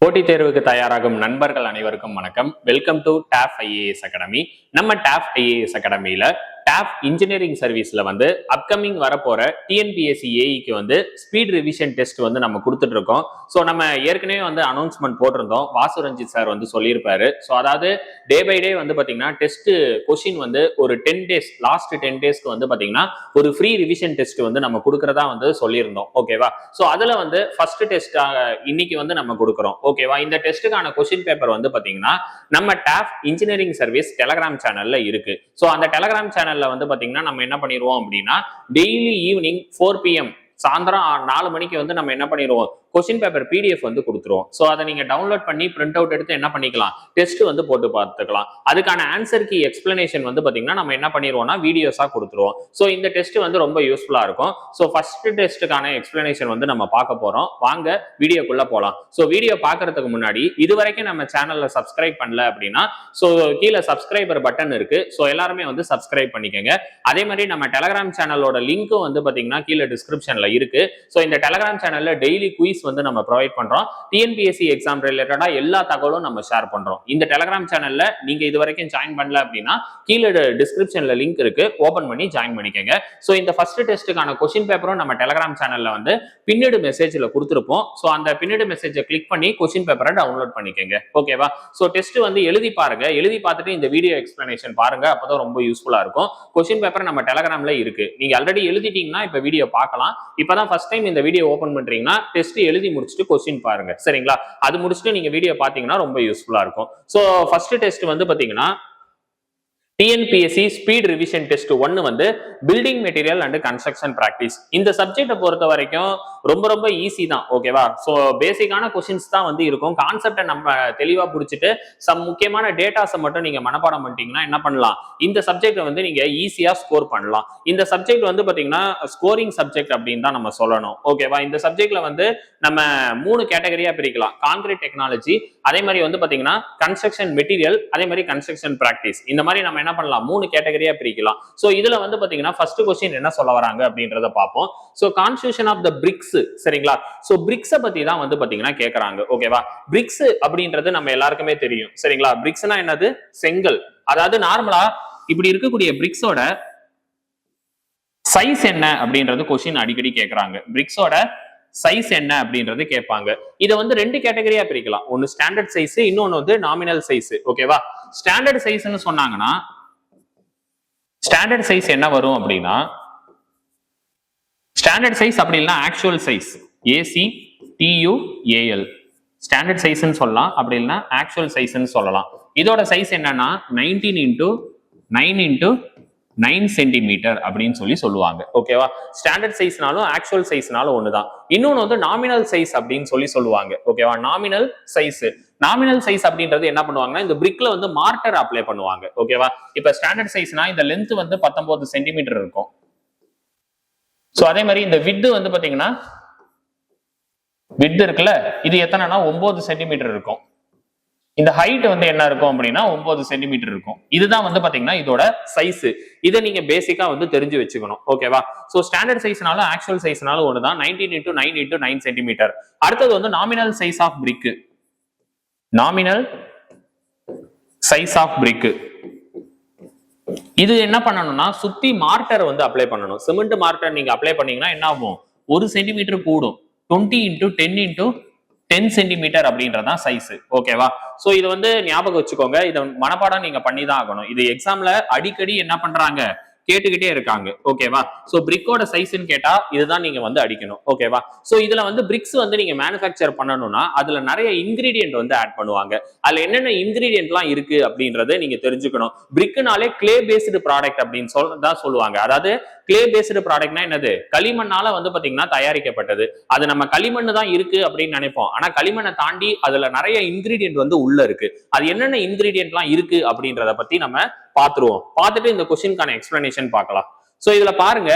போட்டித் தேர்வுக்கு தயாராகும் நண்பர்கள் அனைவருக்கும் வணக்கம். Welcome to top IAS academy. நம்ம டாப் ஐஏஎஸ் அகாடமியில டாப் இன்ஜினியரிங் சர்வீஸ்ல அப்கமிங் வரப்போற டிஎன்பிஎஸ்சி ஏஇக்கு ஸ்பீட் ரிவிஷன் டெஸ்ட் நம்ம கொடுத்துட்டு இருக்கோம். ஸோ நம்ம ஏற்கனவே அனௌன்ஸ்மெண்ட் போட்டிருந்தோம். வாசு ரஞ்சித் சார் சொல்லியிருப்பாரு. ஸோ அதாவது டே பை டே பாத்தீங்கன்னா டெஸ்ட் கொஸ்டின் ஒரு 10 டேஸ் லாஸ்ட் 10 டேஸ்க்கு பாத்தீங்கன்னா ஒரு ஃப்ரீ ரிவிஷன் டெஸ்ட் நம்ம கொடுக்கறதா சொல்லியிருந்தோம். ஓகேவா? ஸோ அதுல ஃபர்ஸ்ட் டெஸ்ட் இன்னைக்கு நம்ம கொடுக்குறோம். ஓகேவா? இந்த டெஸ்ட்டுக்கான கொஸ்டின் பேப்பர் பாத்தீங்கன்னா நம்ம டாப் இன்ஜினியரிங் சர்வீஸ் டெலகிராம் சேனல்ல இருக்கு. ஸோ அந்த டெலகிராம் சேனல்ல பாத்தீங்கன்னா நம்ம என்ன பண்ணிடுவோம் அப்படின்னா டெய்லி ஈவினிங் 4 PM சாயந்தரம் 4 மணிக்கு நம்ம என்ன பண்ணிடுவோம், கொஸ்டின் பேப்பர் பிடிஎஃப் கொடுத்துருவோம். ஸோ அதை நீங்க டவுன்லோட் பண்ணி பிரிண்ட் அவுட் எடுத்து என்ன பண்ணிக்கலாம், டெஸ்ட் போட்டு பார்த்துக்கலாம். அதுக்கான ஆன்சர் கீ எக்ஸ்பிளனேஷன் பாத்தீங்கன்னா நம்ம என்ன பண்ணிடுவோம்னா வீடியோஸா கொடுத்துருவோம். ஸோ இந்த டெஸ்ட் ரொம்ப யூஸ்ஃபுல்லா இருக்கும். ஸோ ஃபர்ஸ்ட் டெஸ்ட்டுக்கான எக்ஸ்பிளனேஷன் நம்ம பார்க்க போறோம். வாங்க வீடியோக்குள்ள போலாம். ஸோ வீடியோ பார்க்கறதுக்கு முன்னாடி இது வரைக்கும் நம்ம சேனல்ல சப்ஸ்கிரைப் பண்ணல அப்படின்னா ஸோ கீழே சப்ஸ்கிரைபர் பட்டன் இருக்கு. ஸோ எல்லாருமே சப்ஸ்கிரைப் பண்ணிக்கோங்க. அதே மாதிரி நம்ம டெலகிராம் சேனலோட லிங்க்கும் பாத்தீங்கன்னா கீழே டிஸ்கிரிப்ஷன்ல இருக்கு. ஸோ இந்த டெலகிராம் சேனல்ல டெய்லி குயிஸ் நம்ம ப்ரொவைட் பண்றோம். டிஎன்பிஎஸ்சி எக்ஸாம் ரிலேட்டடா எல்லா தகவலும் நம்ம ஷேர் பண்றோம். இந்த டெலகிராம் சேனல்ல நீங்க இது வரைக்கும் ஜாயின் பண்ணல அப்படின்னா கீழே டிஸ்கிரிப்ஷன்ல லிங்க் இருக்கு, ஓபன் பண்ணி ஜாயின் பண்ணிக்கங்க. சோ இந்த ஃபர்ஸ்ட் டெஸ்ட்டுக்கான கொஸ்டின் பேப்பரும் நம்ம டெலகிராம் சேனல்ல பின்னடு மெசேஜ்ல கொடுத்துருப்போம். சோ அந்த பின்னடு மெசேஜை கிளிக் பண்ணி கொஸ்டின் பேப்பரை டவுன்லோட் பண்ணிக்கங்க. ஓகேவா? சோ டெஸ்ட் எழுதி பாருங்க. எழுதி பார்த்துட்டு இந்த வீடியோ எக்ஸ்பிளனேஷன் பாருங்க. அப்பதான் ரொம்ப யூஸ்ஃபுல்லா இருக்கும். கொஸ்டின் பேப்பர் நம்ம டெலகிராம்ல இருக்கு. நீங்க ஆல்ரெடி எழுதிட்டீங்கன்னா இப்ப வீடியோ பார்க்கலாம். இப்பதான் ஃபர்ஸ்ட் டைம் இந்த வீடியோ ஓபன் பண்றீங்கன்னா டெஸ்ட் எழுதி முடிச்சுட்டு கொஸ்டின் பாருங்க. சரிங்களா? அது முடிச்சுட்டு நீங்க வீடியோ பாத்தீங்கன்னா ரொம்ப யூஸ்ஃபுல்லா இருக்கும். சோ ஃபர்ஸ்ட் டெஸ்ட் பாத்தீங்கன்னா TNPSC speed revision test 1 building material and construction practice. இந்த சப்ஜெக்டை பொறுத்த வரைக்கும் ரொம்ப ரொம்ப ஈஸி தான். ஓகேவா? சோ பேசிக்கான கொஸ்டின்ஸ் தான் இருக்கும். கான்செப்டை நம்ம தெளிவா புடிச்சிட்டு சம் முக்கியமான டேட்டாஸை மட்டும் நீங்க மனப்பாடம் பண்ணிட்டீங்கன்னா என்ன பண்ணலாம், இந்த சப்ஜெக்ட் நீங்க ஈஸியா ஸ்கோர் பண்ணலாம். இந்த சப்ஜெக்ட் பாத்தீங்கன்னா ஸ்கோரிங் சப்ஜெக்ட் அப்படின்னு தான் நம்ம சொல்லணும். ஓகேவா? இந்த சப்ஜெக்ட்ல நம்ம 3 கேட்டகரியா பிரிக்கலாம். கான்கிரீட் டெக்னாலஜி, அதே மாதிரி பாத்தீங்கன்னா கன்ஸ்ட்ரக்ஷன் மெட்டீரியல், அதே மாதிரி கன்ஸ்ட்ரக்ஷன் பிராக்டிஸ். இந்த மாதிரி நம்ம என்ன பண்ணலாம், 3 கேட்டகரியா பிரிக்கலாம். சோ இதுல பாத்தீங்கன்னா ஃபர்ஸ்ட் क्वेश्चन என்ன சொல்ல வராங்க அப்படின்றத பாப்போம். So constitution of the bricks. சரிங்களா? சோ பிரிக்ஸ் பத்தி தான் பாத்தீங்கன்னா கேக்குறாங்க. ஓகேவா? பிரிக்ஸ் அப்படின்றது நம்ம எல்லாருக்குமே தெரியும். சரிங்களா? பிரிக்ஸ்னா என்னது, செங்கல். அதாவது நார்மலா இப்படி இருக்கக்கூடிய பிரிக்ஸோட சைஸ் என்ன அப்படின்றது क्वेश्चन அடிக்கடி கேக்குறாங்க. பிரிக்ஸோட சைஸ் என்ன அப்படின்றது கேட்பாங்க. இதை 2 கேட்டகரியா பிரிக்கலாம். ஒன்னு ஸ்டாண்டர்ட் சைஸ், இன்னொன்னு நாமினல் சைஸ். ஓகேவா? ஸ்டாண்டர்ட் சைஸ்னு சொன்னாங்கன்னா ஸ்டாண்டர்ட் சைஸ் என்ன வரும் அப்படின்னா, ஸ்டாண்டர்ட் சைஸ் அப்படி இல்லைன்னா ஆக்சுவல் சைஸ், ACTUAL ஸ்டாண்டர்ட் சைஸ்ன்னு சொல்லலாம். அப்படி இல்லைன்னா ஆக்சுவல் சைஸ்ன்னு சொல்லலாம். இதோட சைஸ் என்னன்னா 19x9x9 சென்டிமீட்டர் அப்படின்னு சொல்லுவாங்க. ஓகேவா? ஸ்டாண்டர்ட் சைஸ்னாலும் ஆக்சுவல் சைஸ்னாலும் ஒண்ணுதான். இன்னொன்னு நாமினல் சைஸ் அப்படின்னு சொல்லுவாங்க. ஓகேவா? Nominal size. நாமினல் சைஸ் அப்படின்றது என்ன பண்ணுவாங்கன்னா இந்த பிரிக்ல மார்ட்டர் அப்ளை பண்ணுவாங்க. ஓகேவா? இப்ப ஸ்டாண்டர்ட் சைஸ்னா இந்த லென்த் 19 சென்டிமீட்டர் இருக்கும். சோ அதே மாதிரி இந்த விட்த் பாத்தீங்கன்னா விட்த் இருக்குல்ல, இது எத்தனைனா 9 சென்டிமீட்டர் இருக்கும். இந்த ஹைட் என்ன இருக்கும் அப்படின்னா 9 சென்டிமீட்டர் இருக்கும். இதுதான் பாத்தீங்கன்னா இதோட சைஸ். இதை நீங்க பேசிக்கா தெரிஞ்சு வச்சுக்கணும். ஓகேவா? சோ ஸ்டாண்டர்ட் சைஸ்னாலும் ஆக்சுவல் சைஸ்னாலும் ஒண்ணுதான். 19x9x9 centimetre. அடுத்தது nominal size of brick. Nominal size of brick இது என்ன பண்ணணும்னா சுத்தி மார்ட்டர் அப்ளை பண்ணணும். சிமெண்ட் மார்ட்டர் நீங்க அப்ளை பண்ணீங்கன்னா என்ன ஆகும், 1 சென்டிமீட்டர் கூடும். 20x10x10 சென்டிமீட்டர் அப்படின்றதான் சைஸ். ஓகேவா? சோ இது ஞாபகம் வச்சுக்கோங்க. இதை மனப்பாடம் நீங்க பண்ணிதான் ஆகணும். இது எக்ஸாம்ல அடிக்கடி என்ன பண்றாங்க, கேட்டுக்கிட்டே இருக்காங்க. ஓகேவா? சோ பிரிக்கோட சைஸ்ன்னு கேட்டா இதுதான் நீங்க அடிக்கணும். ஓகேவா? சோ இதுல பிரிக்ஸ் நீங்க மேனுஃபேக்சர் பண்ணணும்னா அதுல நிறைய இன்கிரீடியன்ட் ஆட் பண்ணுவாங்க. அதுல என்னென்ன இன்கிரீடியன்ட்லாம் இருக்கு அப்படின்றத நீங்க தெரிஞ்சுக்கணும். பிரிக்னாலே கிளே பேஸ்டு ப்ராடக்ட் அப்படின்னு தான் சொல்லுவாங்க. அதாவது கிளே பேஸ்டு ப்ராடக்ட்னா என்னது, களிமண்ணால பாத்தீங்கன்னா தயாரிக்கப்பட்டது. அது நம்ம களிமண் தான் இருக்கு அப்படின்னு நினைப்போம். ஆனா களிமண்ணை தாண்டி அதுல நிறைய இன்கிரீடியன்ட் உள்ள இருக்கு. அது என்னென்ன இன்கிரீடியன்ட்லாம் இருக்கு அப்படின்றத பத்தி நம்ம பாத்துருவோம். பார்த்துட்டு இந்த क्वेश्चनக்கான எக்ஸ்பிளனேஷன் பார்க்கலாம். சோ இதுல பாருங்க,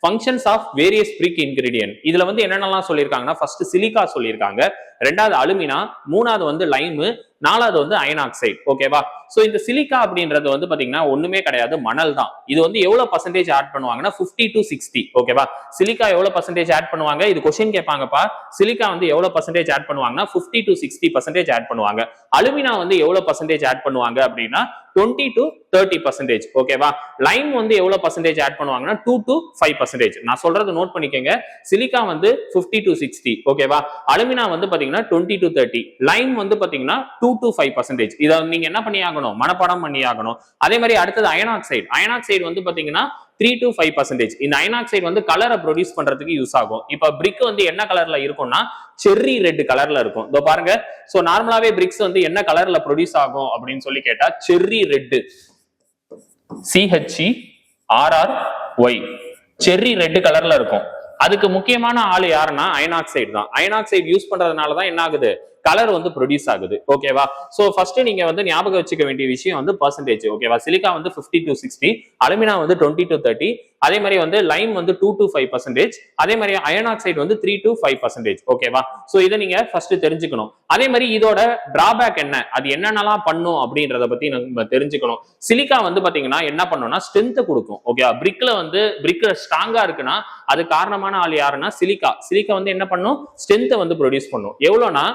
functions of various brick ingredient. இதுல என்னென்னலாம் சொல்லியிருக்காங்கன்னா ஃபர்ஸ்ட் சிலிக்கா சொல்லியிருக்காங்க, ரெண்டாவது அலுமினா, மூணாவது வந்து லைமு, நாலாவது வந்து அயன் ஆக்சைடு. ஓகேவா? சோ இந்த சிலிக்கா அப்படின்றது வந்து பாத்தீங்கன்னா ஒண்ணுமே கிடையாது, மணல் தான். இது வந்து எவ்வளவு பர்சன்டேஜ் ஆட் பண்ணுவாங்கன்னா 50 to 60. ஓகேவா? சிலிக்கா எவ்வளவு பர்சன்டேஜ் ஆட் பண்ணுவாங்க, இது கொஸ்டின் கேட்பாங்கப்பா. சிலிக்கா வந்து எவ்வளவு பர்சன்டேஜ் ஆட் பண்ணுவாங்கன்னா 50 to 60% ஆட் பண்ணுவாங்க. அலுமினா வந்து எவ்வளவு பர்சன்டேஜ் ஆட் பண்ணுவாங்க அப்படின்னா 20 to 30%. ஓகேவா? லைம் வந்து எவ்வளவு பர்சன்டேஜ் ஆட் பண்ணுவாங்கன்னா 2 to 5%. நான் சொல்றது நோட் பண்ணிக்கங்க. சிலிக்கா வந்து 50 to 60. ஓகேவா? அலுமினா வந்து பாத்தீங்கன்னா 20 to 30. லைம் வந்து பாத்தீங்கன்னா 2 to 5%. இத நீங்க என்ன பண்ணி ஆகணும், மனப்பாடம் பண்ணி ஆகணும். அதே மாதிரி அடுத்தது அயன் ஆக்சைடு. அயன் ஆக்சைடு வந்து பாத்தீங்கன்னா 3 to 5%. இந்த அயன் ஆக்சைடு வந்து கலரை ப்ரொடியூஸ் பண்றதுக்கு யூஸ் ஆகும். இப்ப பிரிக் வந்து என்ன கலர்ல இருக்கும்னா செர்ரி ரெட் கலர்ல இருக்கும். இதோ பாருங்க. சோ நார்மலாவே பிரிக்ஸ் வந்து என்ன கலர்ல ப்ரொடியூஸ் ஆகும் அப்படின்னு சொல்லி கேட்டா cherry red, CHERRY, cherry red கலர்ல இருக்கும். அதுக்கு முக்கியமான ஆளு யாருன்னா அயன் ஆக்சைடு தான். அயன் ஆக்சைடு யூஸ் பண்றதுனால தான் என்ன ஆகுது, கலர் வந்து ப்ரொடியூஸ் ஆகுது. ஓகேவா? சோ ஃபர்ஸ்ட் நீங்க வந்து ஞாபகம் வச்சுக்க வேண்டிய விஷயம் வந்து பெர்சன்டேஜ். ஓகேவா? சிலிக்கா வந்து 50 to 60, அலுமினா வந்து 20 to 30, அதே மாதிரி வந்து லைம் வந்து 2 to 5%, அதே மாதிரி அயன் ஆக்சைடு வந்து 3 to 5%. ஓகேவா? சோ இதை நீங்க ஃபர்ஸ்ட் தெரிஞ்சுக்கணும். அதே மாதிரி இதோட டிராபேக் என்ன, அது என்னென்னலாம் பண்ணும் அப்படின்றத பத்தி நம்ம தெரிஞ்சுக்கணும். சிலிக்கா வந்து பாத்தீங்கன்னா என்ன பண்ணும்னா ஸ்ட்ரென்த் கொடுக்கும். ஓகேவா? பிரிக்ல வந்து பிரிக் ஸ்ட்ராங்கா இருக்குன்னா அது காரணமான ஆள் யாருன்னா சிலிக்கா. சிலிக்கா வந்து என்ன பண்ணும், ஸ்ட்ரென்த் வந்து ப்ரொடியூஸ் பண்ணும். எவ்வளவுனா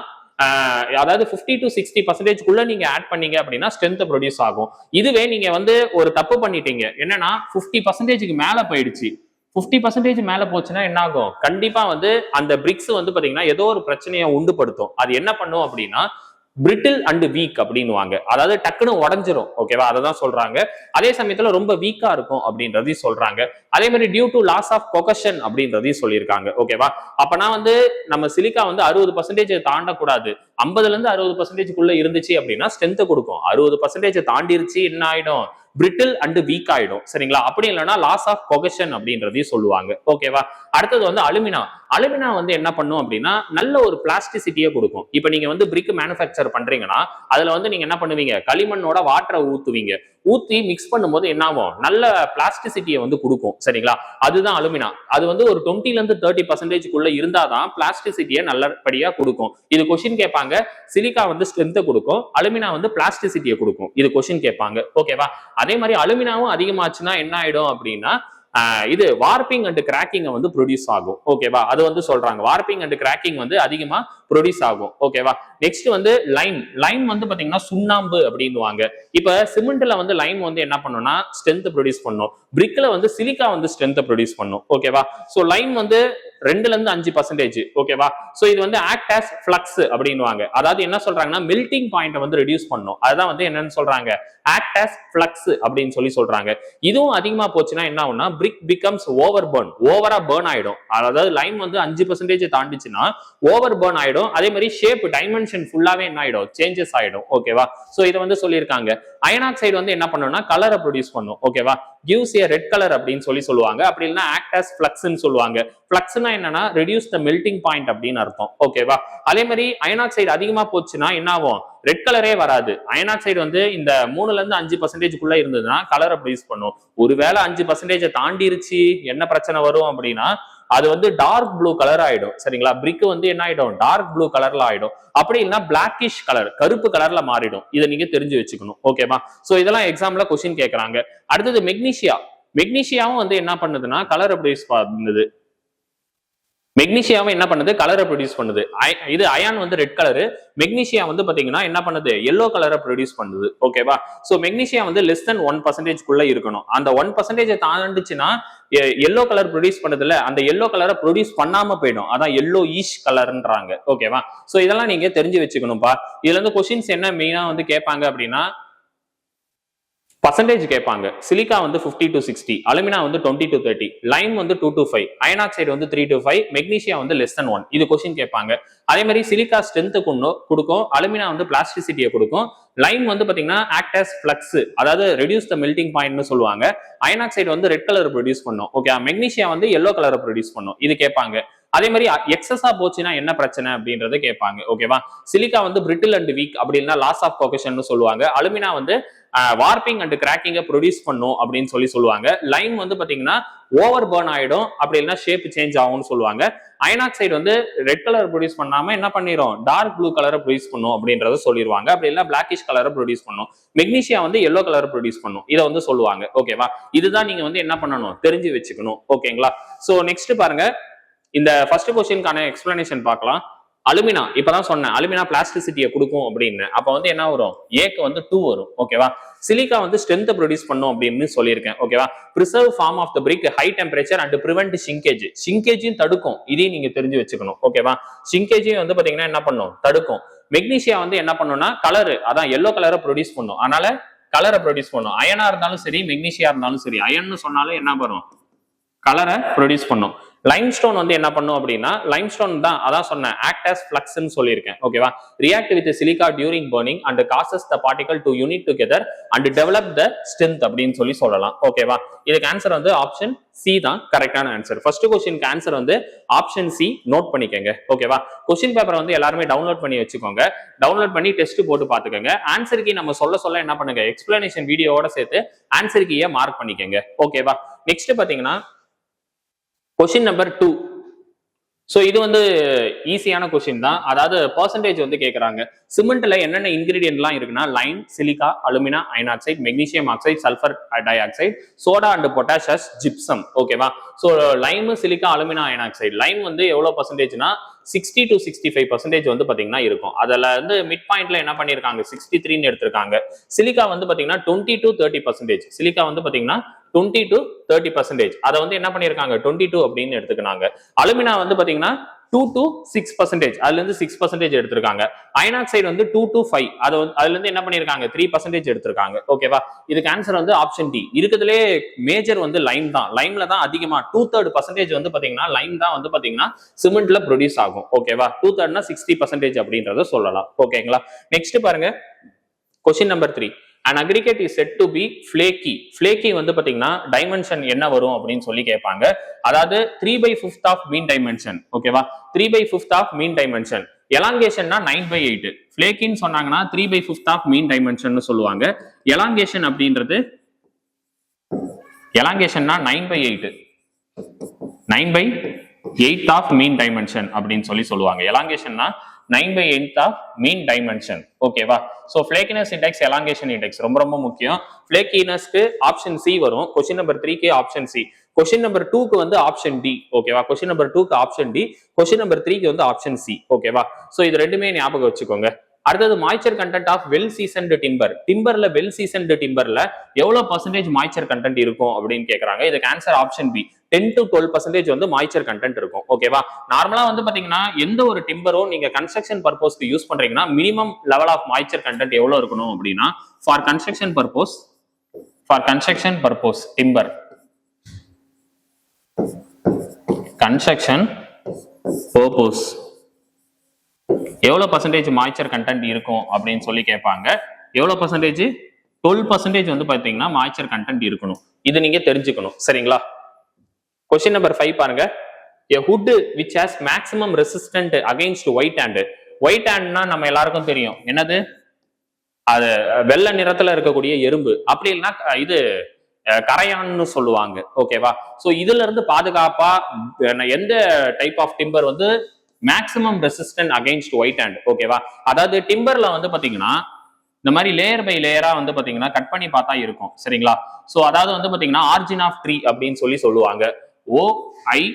அதாவது 50 to 60% நீங்க ஆட் பண்ணீங்க அப்படின்னா ஸ்ட்ரென்த் ப்ரொடியூஸ் ஆகும். இதுவே நீங்க வந்து ஒரு தப்பு பண்ணிட்டீங்க, என்னன்னா 50% மேல போயிடுச்சு. 50% மேல போச்சுன்னா என்ன ஆகும், கண்டிப்பா வந்து அந்த பிரிக்ஸ் வந்து பாத்தீங்கன்னா ஏதோ ஒரு பிரச்சனையை உண்டுபடுத்தும். அது என்ன பண்ணும் அப்படின்னா பிரிட்டில் அண்ட் வீக் அப்படின்னுவாங்க. அதாவது டக்குன்னு உடஞ்சிரும். ஓகேவா? அததான் சொல்றாங்க. அதே சமயத்துல ரொம்ப வீக்கா இருக்கும் அப்படின்றதையும் சொல்றாங்க. அதே மாதிரி டியூ டு லாஸ் ஆஃப் கொகஷன் அப்படின்றதையும் சொல்லியிருக்காங்க. ஓகேவா? அப்பனா வந்து நம்ம சிலிக்கா வந்து 60% தாண்டக்கூடாது. 50ல இருந்து 60% இருந்துச்சு அப்படின்னா ஸ்ட்ரென்த் கொடுக்கும். 60% தாண்டிருச்சு என்ன ஆயிடும், பிரிட்டில் அண்ட் வீக் ஆயிடும். சரிங்களா? அப்படி இல்லைன்னா லாஸ் ஆஃப் கொகஷன் அப்படின்றதையும் சொல்லுவாங்க. ஓகேவா? அடுத்தது வந்து அலுமினா. அலுமினா வந்து என்ன பண்ணும் அப்படின்னா நல்ல ஒரு பிளாஸ்டிசிட்டியை கொடுக்கும். இப்ப நீங்க வந்து பிரிக் மேனுஃபேக்சர் பண்றீங்கன்னா அதுல வந்து நீங்க என்ன பண்ணுவீங்க, களிமண்ணோட வாட்டரை ஊத்துவீங்க. ஊத்தி மிக்ஸ் பண்ணும்போது என்ன ஆகும், நல்ல பிளாஸ்டிசிட்டியை வந்து கொடுக்கும். சரிங்களா? அதுதான் அலுமினா. அது வந்து ஒரு 20ல இருந்து 30% இருந்தாதான் பிளாஸ்டிசிட்டியை நல்லபடியா கொடுக்கும். இது கொஸ்டின் கேட்பாங்க. சிலிக்கா வந்து ஸ்ட்ரென்த் கொடுக்கும், அலுமினா வந்து பிளாஸ்டிசிட்டியை கொடுக்கும். இது கொஸ்டின் கேட்பாங்க. ஓகேவா? அதே மாதிரி அலுமினாவும் அதிகமாச்சுன்னா என்ன ஆயிடும் அப்படின்னா இது வார்பிங் அண்ட் கிராக்கிங் வந்து ப்ரொடியூஸ் ஆகும். ஓகேவா? அது வந்து சொல்றாங்க வார்பிங் அண்ட் கிராக்கிங் வந்து அதிகமா ப்ரொடியூஸ் ஆகும். ஓகேவா? நெக்ஸ்ட் வந்து லைம். லைம் வந்து பாத்தீங்கன்னா சுண்ணாம்பு அப்படின்னுவாங்க. இப்ப சிமெண்ட்ல வந்து லைம் வந்து என்ன பண்ணும்னா ஸ்ட்ரென்த் ப்ரொடியூஸ் பண்ணும். பிரிக்ல வந்து சிலிக்கா வந்து ஸ்ட்ரென்த் ப்ரொடியூஸ் பண்ணும். ஓகேவா? சோ லைம் வந்து 2ல இருந்து 5%. ஓகேவா? சோ இது வந்து ஆக்ட் ஆஸ் ஃப்ளக்ஸ் அப்படின்னுவாங்க. அதாவது என்ன சொல்றாங்கன்னா மெல்டிங் பாயிண்ட் வந்து ரெடியூஸ் பண்ணும். அதுதான் வந்து என்னன்னு சொல்றாங்க, ஆக்ட் ஆஸ் ஃப்ளக்ஸ் அப்படின்னு சொல்றாங்க. இதுவும் அதிகமா போச்சுன்னா என்ன ஆகும்னா பிரிக் பிகம்ஸ் ஓவர் பர்ன். ஓவரா பர்ன் ஆயிடும். அதாவது லைம் வந்து 5% தாண்டிச்சுன்னா ஓவர் பர்ன் ஆயிடும். அதே மாதிரி ஷேப் டைமென்ஷன் ஃபுல்லாவே என்ன ஆயிடும், சேஞ்சஸ் ஆயிடும். ஓகேவா? சோ இதை வந்து சொல்லியிருக்காங்க. அயன் ஆக்சைடு வந்து என்ன பண்ணும்னா கலரை ப்ரொடியூஸ் பண்ணும். ஓகேவா? gives a ரெட் கலர் அப்படின்னு சொல்லுவாங்க. அப்படி இல்லைன்னா ஆக்ட் ஆஸ் ஃப்ளக்ஸ்ன்னு சொல்லுவாங்க. ஃப்ளக்ஸ்னா என்னன்னா ரெடியூஸ் த மெல்டிங் பாயிண்ட் அப்படின்னு அர்த்தம். ஓகேவா? அதே மாதிரி அயன் ஆக்சைடு அதிகமா போச்சுன்னா என்ன ஆகும், ரெட் கலரே வராது. அயன் ஆக்சைடு வந்து இந்த 3ல இருந்து 5% இருந்ததுன்னா கலரை ப்ரொடியூஸ் பண்ணும். ஒருவேளை 5% தாண்டிருச்சு என்ன பிரச்சனை வரும் அப்படின்னா அது வந்து டார்க் ப்ளூ கலர் ஆயிடும். சரிங்களா? பிரிக் வந்து என்ன ஆயிடும், டார்க் ப்ளூ கலர்ல ஆயிடும். அப்படி இல்லைன்னா பிளாக்கிஷ் கலர், கருப்பு கலர்ல மாறிடும். இதை நீங்க தெரிஞ்சு வச்சுக்கணும். ஓகேவா? சோ இதெல்லாம் எக்ஸாம்ல கொஸ்டின் கேட்கறாங்க. அடுத்தது மெக்னீசியா. மெக்னீசியாவும் வந்து என்ன பண்ணுதுன்னா கலர் ப்ரொடியூஸ் பண்ணுது. மெக்னீசியாவும் என்ன பண்ணுது, கலரை ப்ரொடியூஸ் பண்ணுது. இது அயான் வந்து ரெட் கலரு, மெக்னீசியா வந்து பாத்தீங்கன்னா என்ன பண்ணுது, எல்லோ கலரை ப்ரொடியூஸ் பண்ணுது. ஓகேவா? சோ மெக்னீசியா வந்து லெஸ் தென் 1% இருக்கணும். அந்த 1% தாண்டிச்சுன்னா எல்லோ கலர் ப்ரொடியூஸ் பண்ணதுல அந்த எல்லோ கலரை ப்ரொடியூஸ் பண்ணாம போயிடும். அதான் எல்லோ ஈஷ் கலர்ன்றாங்க. ஓகேவா? சோ இதெல்லாம் நீங்க தெரிஞ்சு வச்சுக்கணும்பா. இதுல இருந்து கொஸ்டின்ஸ் என்ன மெயினா வந்து கேட்பாங்க அப்படின்னா பர்சன்டேஜ் கேட்பாங்க. சிலிக்கா வந்து 50 to 60, அலுமினா வந்து 20 to 30, லைம் வந்து 2 to 5, அயன் ஆக்சைடு வந்து 3 to 5, மெக்னீசியா வந்து லெஸ் தென் 1. இது கொஸ்டின் கேட்பாங்க. அதே மாதிரி சிலிக்கா ஸ்ட்ரென்த் கொடுக்கும், அலுமினா வந்து பிளாஸ்டிசிட்டியை கொடுக்கும், லைம் வந்து பாத்தீங்கன்னா ஆக்ட் ஆஸ் ஃப்ளக்ஸ், அதாவது ரெடியூஸ் த மெல்டிங் பாயிண்ட்னு சொல்லுவாங்க. அயன் ஆக்சைடு வந்து ரெட் கலர் ப்ரொடியூஸ் பண்ணும். ஓகே, மெக்னீசியா வந்து எல்லோ கலரை ப்ரொடியூஸ் பண்ணும். இது கேட்பாங்க. அதே மாதிரி எக்ஸஸா போச்சுன்னா என்ன பிரச்சனை அப்படின்றத கேட்பாங்க. ஓகேவா? சிலிக்கா வந்து பிரிட்டில் அண்ட் வீக் அப்படின்னா லாஸ் ஆஃப் கோஹெஷன் சொல்லுவாங்க. அலுமினா வந்து வார்பிங் அண்ட் கிராக்கிங்க ப்ரொடியூஸ் பண்ணும் அப்படின்னு சொல்லுவாங்க. லைம் வந்து பாத்தீங்கன்னா ஓவர் பர்ன் ஆயிடும், அப்படி இல்லைன்னா ஷேப் சேஞ்ச் ஆகும்னு சொல்லுவாங்க. அயனாக்சைடு வந்து ரெட் கலர் ப்ரொடியூஸ் பண்ணாம என்ன பண்ணிரும், டார்க் ப்ளூ கலரை ப்ரொடியூஸ் பண்ணும் அப்படின்றத சொல்லிடுவாங்க. அப்படி இல்லைன்னா பிளாக்கிஷ் கலரை ப்ரொடியூஸ் பண்ணும். மெக்னீசியா வந்து எல்லோ கலர் ப்ரொடியூஸ் பண்ணும். இதை வந்து சொல்லுவாங்க. ஓகேவா? இதுதான் நீங்க வந்து என்ன பண்ணணும், தெரிஞ்சு வச்சுக்கணும். ஓகேங்களா? சோ நெக்ஸ்ட் பாருங்க, இந்த ஃபர்ஸ்ட் கொஸ்டினுக்கான எக்ஸ்பிளனேஷன் பார்க்கலாம். அலுமினா இப்பதான் சொன்னேன், அலுமினா பிளாஸ்டிசிட்டியை கொடுக்கும் அப்படின்னு. அப்ப வந்து என்ன வரும், ஏக்கு வந்து 2 வரும். ஓகேவா? சிலிக்கா வந்து ஸ்ட்ரென்த் ப்ரொடியூஸ் பண்ணும் அப்படின்னு சொல்லியிருக்கேன். ஓகேவா? Preserve form of the brick, high temperature and prevent shrinkage. ஷிங்கேஜையும் தடுக்கும், இதையும் நீங்க தெரிஞ்சு வச்சுக்கணும். ஓகேவா? ஷிங்கேஜையும் வந்து பாத்தீங்கன்னா என்ன பண்ணும், தடுக்கும். மெக்னீசியா வந்து என்ன பண்ணும்னா கலர், அதான் எல்லோ கலரை ப்ரொடியூஸ் பண்ணும். அதனால கலரை ப்ரொடியூஸ் பண்ணும். அயனா இருந்தாலும் சரி, மெக்னீசியா இருந்தாலும் சரி, அயன்னு சொன்னாலும் என்ன வரும், கலரை ப்ரொடியூஸ் பண்ணும். லைம்ஸ்டோன் வந்து என்ன பண்ணும் அப்படின்னா, லைம்ஸ்டோன் தான் அதான் சொன்னேன், ஆக்ட் ஆஸ் ஃப்ளக்ஸ்னு சொல்லியிருக்கேன். ஓகேவா? React with silica during burning and causes the particle to unit together and develop the strength அப்படின்னு சொல்லலாம். ஓகேவா? இதுக்கு ஆன்சர் வந்து ஆப்ஷன் சி தான் கரெக்டான ஆன்சர். ஃபர்ஸ்ட் கொஸ்டினுக்கு ஆன்சர் வந்து ஆப்ஷன் சி, நோட் பண்ணிக்கோங்க. ஓகேவா? கொஸ்டின் பேப்பரை வந்து எல்லாருமே டவுன்லோட் பண்ணி வச்சுக்கோங்க. டவுன்லோட் பண்ணி டெஸ்ட் போட்டு பார்த்துக்கோங்க. ஆன்சர் கீ நம்ம சொல்ல என்ன பண்ணுங்க, எக்ஸ்பிளனேஷன் வீடியோவோட சேர்த்து ஆன்சர் கீயை மார்க் பண்ணிக்கோங்க. ஓகேவா? நெக்ஸ்ட் பாத்தீங்கன்னா கொஸ்டின் நம்பர் 2. சோ இது வந்து ஈஸியான கொஸ்டின் தான். அதாவது பெர்சன்டேஜ் வந்து கேட்கறாங்க. சிமெண்ட்ல என்னென்ன இன்கிரீடியன்ட்லாம் இருக்குன்னா, lime, silica, alumina, iron oxide, magnesium oxide, sulphur dioxide, soda and potashes, gypsum. ஓகேவா? So lime, silica, alumina, iron oxide. Lime வந்து எவ்வளவு பர்சன்டேஜ்னா 60 to 65% வந்து பாத்தீங்கன்னா இருக்கும். அதுல வந்து மிட் பாயிண்ட்ல என்ன பண்ணிருக்காங்க, 63 எடுத்திருக்காங்க. சிலிக்கா வந்து பாத்தீங்கன்னா 20 to 30%. சிலிக்கா வந்து பாத்தீங்கன்னா 20 to 30%. அதை வந்து என்ன பண்ணிருக்காங்க, 22 அப்படின்னு எடுத்துக்கினாங்க. அலுமினா வந்து பாத்தீங்கன்னா 2 to 6%, அதுல இருந்து 6% எடுத்திருக்காங்க. அயன் ஆக்சைடு வந்து 2 to 5, அதுல இருந்து என்ன பண்ணிருக்காங்க, 3% எடுத்திருக்காங்க. ஓகேவா? இதுக்கு ஆன்சர் வந்து ஆப்ஷன் டி. இருக்கிறதுலே மேஜர் வந்து லைம் தான். லைம்ல தான் அதிகமா 2/3% வந்து பாத்தீங்கன்னா லைம் தான் வந்து பாத்தீங்கன்னா சிமெண்ட்ல ப்ரொடியூஸ் ஆகும். ஓகேவா? 2/3 60% அப்படின்றத சொல்லலாம். ஓகேங்களா? நெக்ஸ்ட் பாருங்க, question number 3. an aggregate is said to be flaky. flaky வந்து பாத்தீங்கன்னா டைமென்ஷன் என்ன வரும் அப்படின்னு சொல்லி கேட்பாங்க. அதாவது 3/5 of mean dimension. ஓகேவா? 3/5 of mean dimension. எலாங்கேஷன்னா 9/8. flakyன்னு சொன்னாங்கன்னா 3/5 of mean dimension சொல்லுவாங்க. எலாங்கேஷன் அப்படின்றது, எலாங்கேஷன்னா 9/8, 9/8 of mean dimension அப்படின்னு சொல்லுவாங்க. எலாங்கேஷன்னா 9/8 of mean dimension. ஓகேவா? So flakiness index, elongation index ரொம்ப ரொம்ப முக்கியம். flakinessக்கு ஆப்ஷன் சி வரும். கொஸ்டின் நம்பர் 3க்கு ஆப்ஷன் சி. கொஸ்டின் நம்பர் 2க்கு வந்து ஆப்ஷன் டி. ஓகேவா? கொஸ்டின் நம்பர் 2க்கு ஆப்ஷன் டி, கொஸ்டின் நம்பர் 3க்கு வந்து ஆப்ஷன் சி. ஓகேவா? சோ இது ரெண்டுமே ஞாபகம் வச்சுக்கோங்க. அடுத்தது moisture content of well seasoned timber. டிம்பர்ல வெல் சீசன்டு டிம்பர்ல எவ்வளவு பர்சன்டேஜ் மாய்ச்சர் கண்டென்ட் இருக்கும் அப்படின்னு கேக்குறாங்க. இதுக்கு ஆன்சர் ஆப்ஷன் பி, 10 to 12% வந்து மாய்ச்சர் கண்டென்ட் இருக்கும். ஓகேவா? நார்மலா வந்து பாத்தீங்கன்னா எந்த ஒரு டிம்பரும் நீங்க கன்ஸ்ட்ரக்ஷன் பர்பஸ்க்கு யூஸ் பண்றீங்கன்னா minimum level of moisture content எவ்வளவு இருக்கணும் அப்படின்னா, for construction purpose timber, construction purpose எவ்வளவு பர்சன்டேஜ் மாய்ச்சர் கண்டென்ட் இருக்கும் அப்படின்னு சொல்லி கேட்பாங்க. எவ்வளவு பர்சன்டேஜ், 12% வந்து பாத்தீங்கன்னா மாய்ச்சர் கண்டென்ட் இருக்கணும். இது நீங்க தெரிஞ்சுக்கணும். சரிங்களா? கொஸ்டின் நம்பர் 5 பாருங்க. a hood which has maximum resistant against white hand. white handனா நம்ம எல்லாருக்கும் தெரியும் என்னது, அது வெள்ளை நிறத்துல இருக்கக்கூடிய எறும்பு, அப்படி இல்லைன்னா இது கரையான்னு சொல்லுவாங்க. ஓகேவா? சோ இதுல இருந்து பாதுகாப்பா எந்த டைப் ஆஃப் டிம்பர் வந்து maximum resistant against white hand. ஓகேவா? அதாவது டிம்பர்ல வந்து பாத்தீங்கன்னா இந்த மாதிரி லேயர் பை லேயரா வந்து பாத்தீங்கன்னா கட் பண்ணி பார்த்தா இருக்கும். சரிங்களா? சோ அதாவது வந்து பாத்தீங்கன்னா ஆரிஜின் ஆஃப் ட்ரீ அப்படின்னு சொல்லுவாங்க. OICSHP.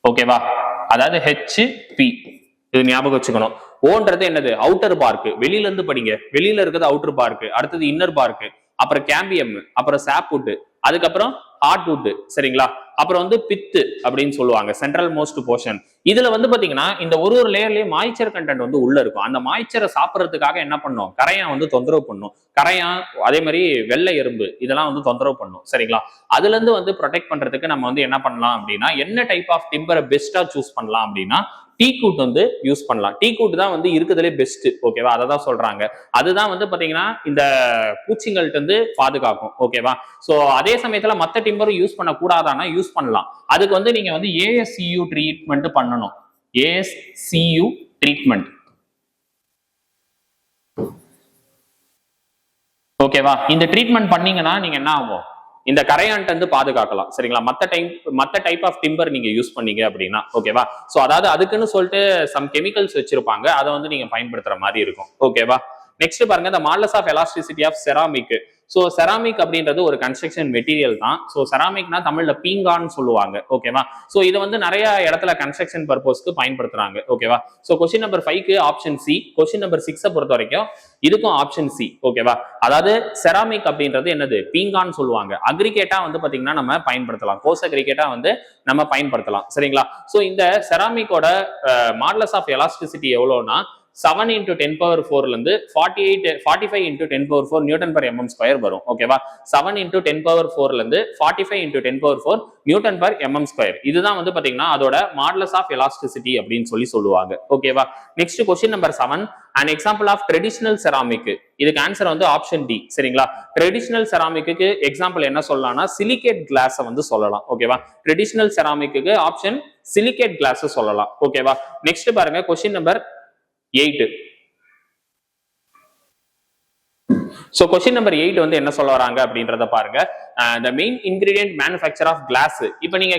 ஓகேவா? அதாவது HP, இது ஞாபகம் வச்சுக்கணும். ஓன்றது என்னது, அவுட்டர் பார்க். வெளியில இருந்து படிங்க. வெளியில இருக்கிறது அவுட்டர் பார்க், அடுத்தது இன்னர் பார்க், அப்புறம் கேம்பியம், அப்புறம் சாப்வுட், அதுக்கப்புறம் ஹார்ட்வுட். சரிங்களா? அப்புறம் வந்து பித்து அப்படின்னு சொல்லுவாங்க, சென்ட்ரல் மோஸ்ட் போர்ஷன். இதுல வந்து பாத்தீங்கன்னா இந்த ஒரு லேயர்லயே மாய்ச்சர் கண்டென்ட் வந்து உள்ள இருக்கும். அந்த மாய்ச்சரை சாப்பிடறதுக்காக என்ன பண்ணும், கரையான் வந்து தொந்தரவு பண்ணும். கரையான், அதே மாதிரி வெள்ளை எறும்பு, இதெல்லாம் வந்து தொந்தரவு பண்ணும். சரிங்களா? அதுல இருந்து வந்து ப்ரொடெக்ட் பண்றதுக்கு நம்ம வந்து என்ன பண்ணலாம் அப்படின்னா, என்ன டைப் ஆஃப் டிம்பரை பெஸ்டா சூஸ் பண்ணலாம் அப்படின்னா டீ கூட் வந்து யூஸ் பண்ணலாம். டீ கூட் தான் வந்து இருக்குதுலே பெஸ்ட். ஓகேவா, அதை தான் சொல்றாங்க. அதுதான் வந்து பாத்தீங்கன்னா இந்த பூச்சிங்கள்ட்ட இருந்து பாதுகாக்கும். ஓகேவா, சோ அதே சமயத்துல மத்த டிம்பரும் யூஸ் பண்ண கூடாதானா யூஸ் பண்ணலாம். அதுக்கு வந்து நீங்க வந்து ASCU ட்ரீட்மெண்ட் பண்ணணும். ASCU treatment. ஓகேவா, இந்த ட்ரீட்மெண்ட் பண்ணீங்கன்னா நீங்க என்ன ஆகும், இந்த கரையான்ட்டு வந்து பாதுகாக்கலாம். சரிங்களா, மத்த டைப் ஆஃப் டிம்பர் நீங்க யூஸ் பண்ணீங்க அப்படின்னா. ஓகேவா, சோ அதாவது அதுக்குன்னு சொல்லிட்டு சம் கெமிக்கல்ஸ் வச்சிருப்பாங்க, அதை வந்து நீங்க பயன்படுத்துற மாதிரி இருக்கும். ஓகேவா, நெக்ஸ்ட் பாருங்க, the modulus of elasticity of ceramic. So ceramic அப்படின்றது ஒரு கன்ஸ்ட்ரக்ஷன் மெட்டீரியல் தான். ஸோ செராமிக்னா தமிழ்ல பீங்கான்னு சொல்லுவாங்க. ஓகேவா, ஸோ இது வந்து நிறைய இடத்துல கன்ஸ்ட்ரக்ஷன் பர்பஸ்க்கு பயன்படுத்துறாங்க. ஓகேவா, ஸோ கொஸ்டின் நம்பர் 5க்கு ஆப்ஷன் சி, கொஸ்டின் நம்பர் 6 பொறுத்த வரைக்கும் இதுக்கும் ஆப்ஷன் சி. ஓகேவா, அதாவது செராமிக் அப்படின்றது என்னது, பீங்கான்னு சொல்லுவாங்க. அக்ரிகேட்டா வந்து பாத்தீங்கன்னா நம்ம பயன்படுத்தலாம், கோர்ஸ் அக்ரிகேட்டா வந்து நம்ம பயன்படுத்தலாம். சரிங்களா, ஸோ இந்த செராமிக்கோட மாடுலஸ் ஆஃப் எலாஸ்டிசிட்டி எவ்வளோனா 7 × 10⁴ இருந்து 45 × 10⁴ நியூட்டன் பர் mm ஸ்கொயர் வரும். ஓகேவா, 7 × 10⁴ இருந்து 45 × 10⁴ நியூட்டன் பர் mm ஸ்கொயர். இதுதான் வந்து பாத்தீங்கன்னா அதோட மாடுலஸ் ஆஃப் எலாஸ்டிசிட்டி அப்படின்னு சொல்லுவாங்க. ஓகேவா, next question number 7, an example of traditional ceramic. இதுக்கு ஆன்சர் வந்து ஆப்ஷன் டி. சரிங்களா, ட்ரெடிஷனல் செராமிக்கு எக்ஸாம்பிள் என்ன சொல்லலாம்னா சிலிகேட் கிளாஸ் வந்து சொல்லலாம். ஓகேவா, traditional ceramic option silicate class சொல்லலாம். ஓகேவா, நெக்ஸ்ட் பாருங்க question number 8. So question number 8 வந்து என்ன சொல்ல வராங்க அப்படின்றத பாருங்க. the main ingredient manufacture of glass. இப்போ நீங்க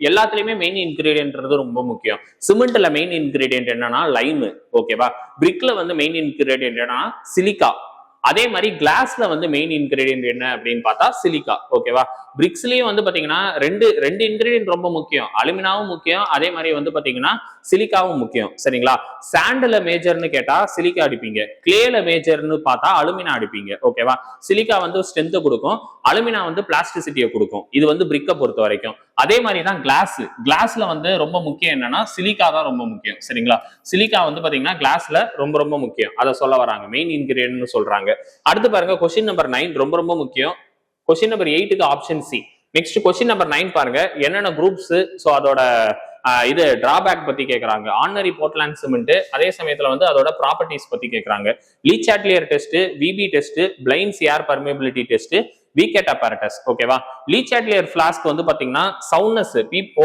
எல்லாத்துலயுமே மெயின் இன்கிரீடியன்ட்ன்றது ரொம்ப முக்கியம். சிமெண்ட்ல மெயின் இன்கிரீடியன்ட் என்னன்னா லைம். ஓகேவா, பிரிக்ல வந்து மெயின் இன்கிரீடியன்ட் என்னன்னா சிலிக்கா. அதே மாதிரி கிளாஸ்ல வந்து மெயின் இன்கிரீடியன்ட் என்ன அப்படின்னு பார்த்தா சிலிக்கா. ஓகேவா, பிரிக்ஸ்லயும் வந்து பாத்தீங்கன்னா ரெண்டு இன்கிரீடியன்ட் ரொம்ப முக்கியம். அலுமினாவும் முக்கியம், அதே மாதிரி வந்து பாத்தீங்கன்னா சிலிக்காவும் முக்கியம். சரிங்களா, சாண்ட்ல மேஜர்னு கேட்டா சிலிக்கா அடிப்பீங்க, கிளேல மேஜர்னு பார்த்தா அலுமினா அடிப்பீங்க. ஓகேவா, சிலிக்கா வந்து ஸ்ட்ரென்த் கொடுக்கும், அலுமினா வந்து பிளாஸ்டிசிட்டியை கொடுக்கும். இது வந்து பிரிக்கை பொறுத்த வரைக்கும். அதே மாதிரி தான் கிளாஸ்ல வந்து ரொம்ப முக்கியம் என்னன்னா சிலிக்கா தான் ரொம்ப முக்கியம். சரிங்களா, சிலிக்கா வந்து பாத்தீங்கன்னா கிளாஸ்ல ரொம்ப முக்கியம். அதை சொல்ல வராங்க, மெயின் இன்கிரீடியன்ட் சொல்றாங்க. அடுத்து பாருங்க கொஸ்டின் நம்பர் 9 ரொம்ப முக்கியம். கொஸ்டின் நம்பர் 8க்கு option C. Next question number 9 பாருங்க, என்னென்ன குரூப்ஸ், சோ அதோட இது டிராபேக் பத்தி கேக்குறாங்க. ஆர்டினரி போர்ட்லாண்ட் சிமெண்ட், அதே சமயத்துல வந்து அதோட ப்ராப்பர்ட்டிஸ் பத்தி கேக்குறாங்க. லீச்சாட்லியர் test, VP test, plains air permeability test, விகேட் apparatus. ஓகேவா, லீச்சாட்லியர் ஃபிளாஸ்க் வந்து பாத்தீங்கன்னா சவுண்ட்னஸ்,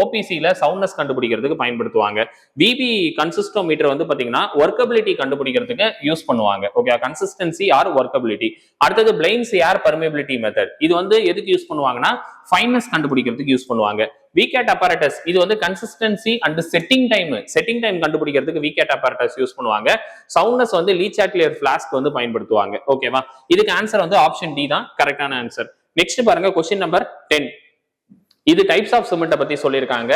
ஓபிசில சவுண்ட்னஸ் கண்டுபிடிக்கிறதுக்கு பயன்படுத்துவாங்க. விபி கன்சிஸ்டோமீட்டர் வந்து பாத்தீங்கன்னா ஒர்க்கபிலிட்டி கண்டுபிடிக்கிறதுக்கு யூஸ் பண்ணுவாங்க. Okay, consistency or workability. அடுத்தது பிளைன்ஸ் ஏர் பர்மியபிலிட்டி மெத்தட், இது வந்து எதுக்கு யூஸ் பண்ணுவாங்கன்னா ஃபைனஸ் கண்டுபிடிக்கிறதுக்கு யூஸ் பண்ணுவாங்க. விகேட் apparatus இது வந்து கன்சிஸ்டன்சி அண்ட் செட்டிங் டைம் கண்டுபிடிக்கிறதுக்கு விகேட் apparatus யூஸ் பண்ணுவாங்க. சவுண்ட்னஸ் வந்து லீச்சாட்லியர் ஃபிளாஸ்க் வந்து பயன்படுத்துவாங்க. ஓகேவா, இதுக்கு ஆன்சர் வந்து ஆப்ஷன் டி தான் கரெக்டான ஆன்சர். நெக்ஸ்ட் பாருங்க கொஸ்டின் நம்பர் 10. இது டைப்ஸ் ஆஃப் சிமெண்ட் பத்தி சொல்லியிருக்காங்க.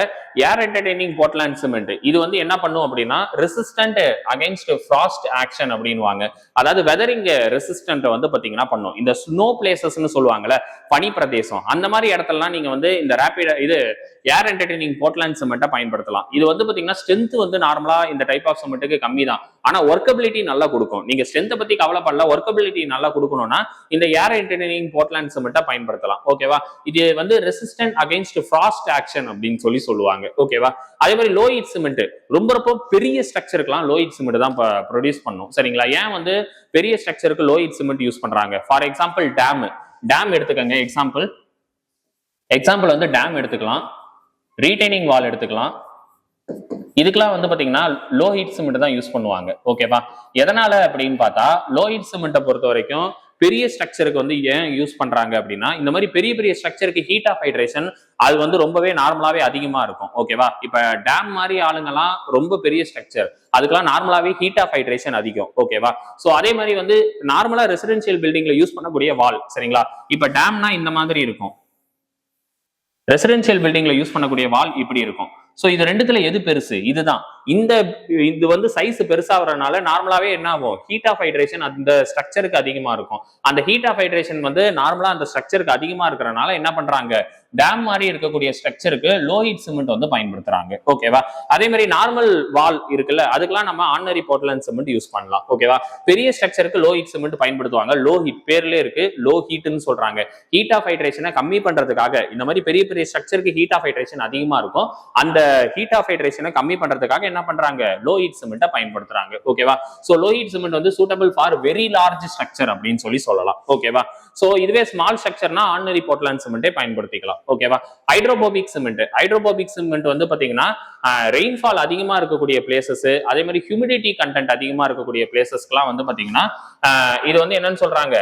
ஏர் என்டர்டெய்னிங் போர்ட்லாண்ட் சிமெண்ட் இது வந்து என்ன பண்ணும் அப்படின்னா ரெசிஸ்டன்ட் அகைன்ஸ்ட் ஃப்ராஸ்ட் ஆக்ஷன் அப்படின்வாங்க. அதாவது வெதரிங் ரெசிஸ்டன்ட் வந்து பாத்தீங்கன்னா பண்ணும். இந்த ஸ்னோ பிளேசஸ்ன்னு சொல்லுவாங்கல்ல, பனி பிரதேசம், அந்த மாதிரி இடத்துலலாம் நீங்க வந்து இந்த ரேபிட் இது ஏர் என்டர்டெய்னிங் போர்ட்லாண்ட் சிமெண்ட்டை பயன்படுத்தலாம். இது வந்து பாத்தீங்கன்னா ஸ்ட்ரென்த் வந்து நார்மலா இந்த டைப் ஆஃப் சிமெண்ட்டுக்கு கம்மி தான், ஆனா ஒர்க்கபிலிட்டி நல்லா கொடுக்கும். நீங்க ஸ்ட்ரென்த்தை பத்தி கவலைப்படல, ஒர்க்கபிலிட்டி நல்லா கொடுக்கணும்னா இந்த ஏர் என்டர்டெய்னிங் போர்ட்லாண்ட் சிமெண்ட்டை பயன்படுத்தலாம். ஓகேவா, இது வந்து ரெசிஸ்டன்ட் அகைன்ஸ்ட் ஃப்ராஸ்ட் ஆக்ஷன் அப்படின்னு சொல்லுவாங்க. ஓகேவா, அதே மாதிரி லோயிட் சிமெண்ட் ரொம்ப பெரிய ஸ்ட்ரக்சருக்குலாம் லோயிட் சிமெண்ட் தான் ப்ரொடியூஸ் பண்ணும். சரிங்களா, ஏன் வந்து பெரிய ஸ்ட்ரக்சருக்கு லோயிட் சிமெண்ட் யூஸ் பண்றாங்க? ஃபார் எக்ஸாம்பிள் டேம் எடுத்துக்கங்க. எக்ஸாம்பிள் வந்து டேம் எடுத்துக்கலாம், ரீடைனிங் வால் எடுத்துக்கலாம். இதுக்கெல்லாம் வந்து பாத்தீங்கன்னா லோ ஹீட் சிமெண்ட் தான் யூஸ் பண்ணுவாங்க. ஓகேவா, எதனால அப்படின்னு பார்த்தா லோ ஹீட் சிமெண்ட்டை பொறுத்த வரைக்கும் பெரிய ஸ்ட்ரக்சருக்கு வந்து ஏன் யூஸ் பண்றாங்க அப்படின்னா இந்த மாதிரி பெரிய ஸ்ட்ரக்சருக்கு ஹீட் ஆஃப் ஹைட்ரேஷன் அது வந்து ரொம்பவே நார்மலாவே அதிகமா இருக்கும். ஓகேவா, இப்ப டேம் மாதிரி ஆளுங்கெல்லாம் ரொம்ப பெரிய ஸ்ட்ரக்சர், அதுக்கெல்லாம் நார்மலாவே ஹீட் ஆஃப் ஹைட்ரேஷன் அதிகம். ஓகேவா, சோ அதே மாதிரி வந்து நார்மலா ரெசிடென்சியல் பில்டிங்ல யூஸ் பண்ணக்கூடிய வால். சரிங்களா, இப்ப டேம்னா இந்த மாதிரி இருக்கும், ரெசிடென்சியல் பில்டிங்ல யூஸ் பண்ணக்கூடிய வால் இப்படி இருக்கும். சோ இது ரெண்டுத்துல எது பெருசு? இதுதான். இது வந்து சைஸ் பெருசாகிறதுனால நார்மலாவே என்ன ஆகும், ஹீட் ஆஃப் ஹைட்ரேஷன் அந்த ஸ்ட்ரக்சருக்கு அதிகமா இருக்கும். அந்த ஹீட் ஆஃப் ஹைட்ரேஷன் வந்து நார்மலா அந்த ஸ்ட்ரக்சருக்கு அதிகமா இருக்கிறதுனால என்ன பண்றாங்க, டேம் மாதிரி இருக்கக்கூடிய ஸ்ட்ரக்சருக்கு லோ ஹீட் சிமெண்ட் வந்து பயன்படுத்துறாங்க. ஓகேவா, அதே மாதிரி நார்மல் வால் இருக்குல்ல, அதுக்கெல்லாம் நம்ம ஆர்டினரி போர்ட்லாண்ட் சிமெண்ட் யூஸ் பண்ணலாம். ஓகேவா, பெரிய ஸ்ட்ரக்சருக்கு லோ ஹீட் சிமெண்ட் பயன்படுத்துவாங்க. லோ ஹீட் பேர்லயே இருக்கு, லோ ஹீட்னு சொல்றாங்க. ஹீட் ஆஃப் ஹைட்ரேஷனை கம்மி பண்றதுக்காக, இந்த மாதிரி பெரிய ஸ்ட்ரக்சருக்கு ஹீட் ஆஃப் ஹைட்ரேஷன் அதிகமா இருக்கும், அந்த ஹீட் ஆஃப் ஹைட்ரேஷனை கம்மி பண்றதுக்காக என்ன பண்றாங்க, லோ ஹீட் சிமெண்ட்டை பயன்படுத்துறாங்க. ஓகேவா? சோ லோ ஹீட் சிமெண்ட் வந்து suitable for very large structure அப்படின்னு சொல்லலாம். ஓகேவா? சோ இதுவே ஸ்மால் ஸ்ட்ரக்சர்னா ஆர்டினரி போர்ட்லாண்ட் சிமெண்ட்டை பயன்படுத்திக்கலாம். ஓகேவா? ஹைட்ரோபோபிக் சிமெண்ட் வந்து பாத்தீங்கன்னா ரெயின்ஃபால் அதிகமா இருக்கக்கூடிய பிளேசஸ், அதே மாதிரி ஹியூமிடிட்டி கண்டென்ட் அதிகமா இருக்கக்கூடிய பிளேசஸ்க்குலாம் வந்து பாத்தீங்கன்னா இது வந்து என்னன்னு சொல்றாங்க,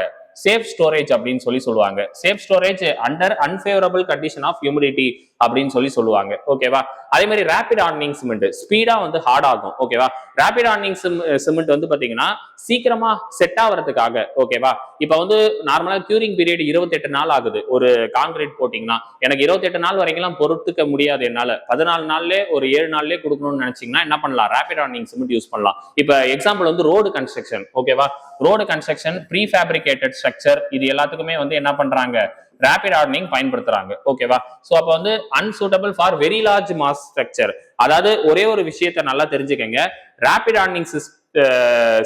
சேஃப் ஸ்டோரேஜ் அப்படின்னு சொல்லுவாங்க. Safe storage under unfavourable condition of humidity அப்படின்னு சொல்லுவாங்க. ஓகேவா? அதே மாதிரி ரேபிட் ஹார்டனிங் சிமெண்ட் ஸ்பீடா வந்து ஹார்ட் ஆகும். ஓகேவா? ரேபிட் ஹார்டனிங் சிமெண்ட் வந்து பாத்தீங்கன்னா சீக்கிரமா செட் ஆகிறதுக்காக. ஓகேவா? இப்ப வந்து நார்மலா கியூரிங் பீரியட் 28 நாள் ஆகுது. ஒரு காங்கிரீட் போட்டிங்கன்னா எனக்கு 28 நாள் வரைக்கும் பொறுத்துக்க முடியாது என்னால. 14 நாள்லயே ஒரு 7 நாள்லயே கொடுக்கணும்னு நினைச்சீங்கன்னா என்ன பண்ணலாம், ரேபிட் ஹார்டனிங் சிமெண்ட் யூஸ் பண்ணலாம். இப்ப எக்ஸாம்பிள் வந்து ரோடு கன்ஸ்ட்ரக்ஷன். ஓகேவா? Road construction, prefabricated structure, இது எல்லாத்துக்குமே வந்து என்ன பண்றாங்க, ரேபிட் ஹார்டனிங் பயன்படுத்துறாங்க. ஓகேவா? சோ அப்ப வந்து unsuitable for very large mass structure. அதாவது ஒரே ஒரு விஷயத்தை நல்லா தெரிஞ்சுக்கங்க, ரேபிட் ஹார்டனிங்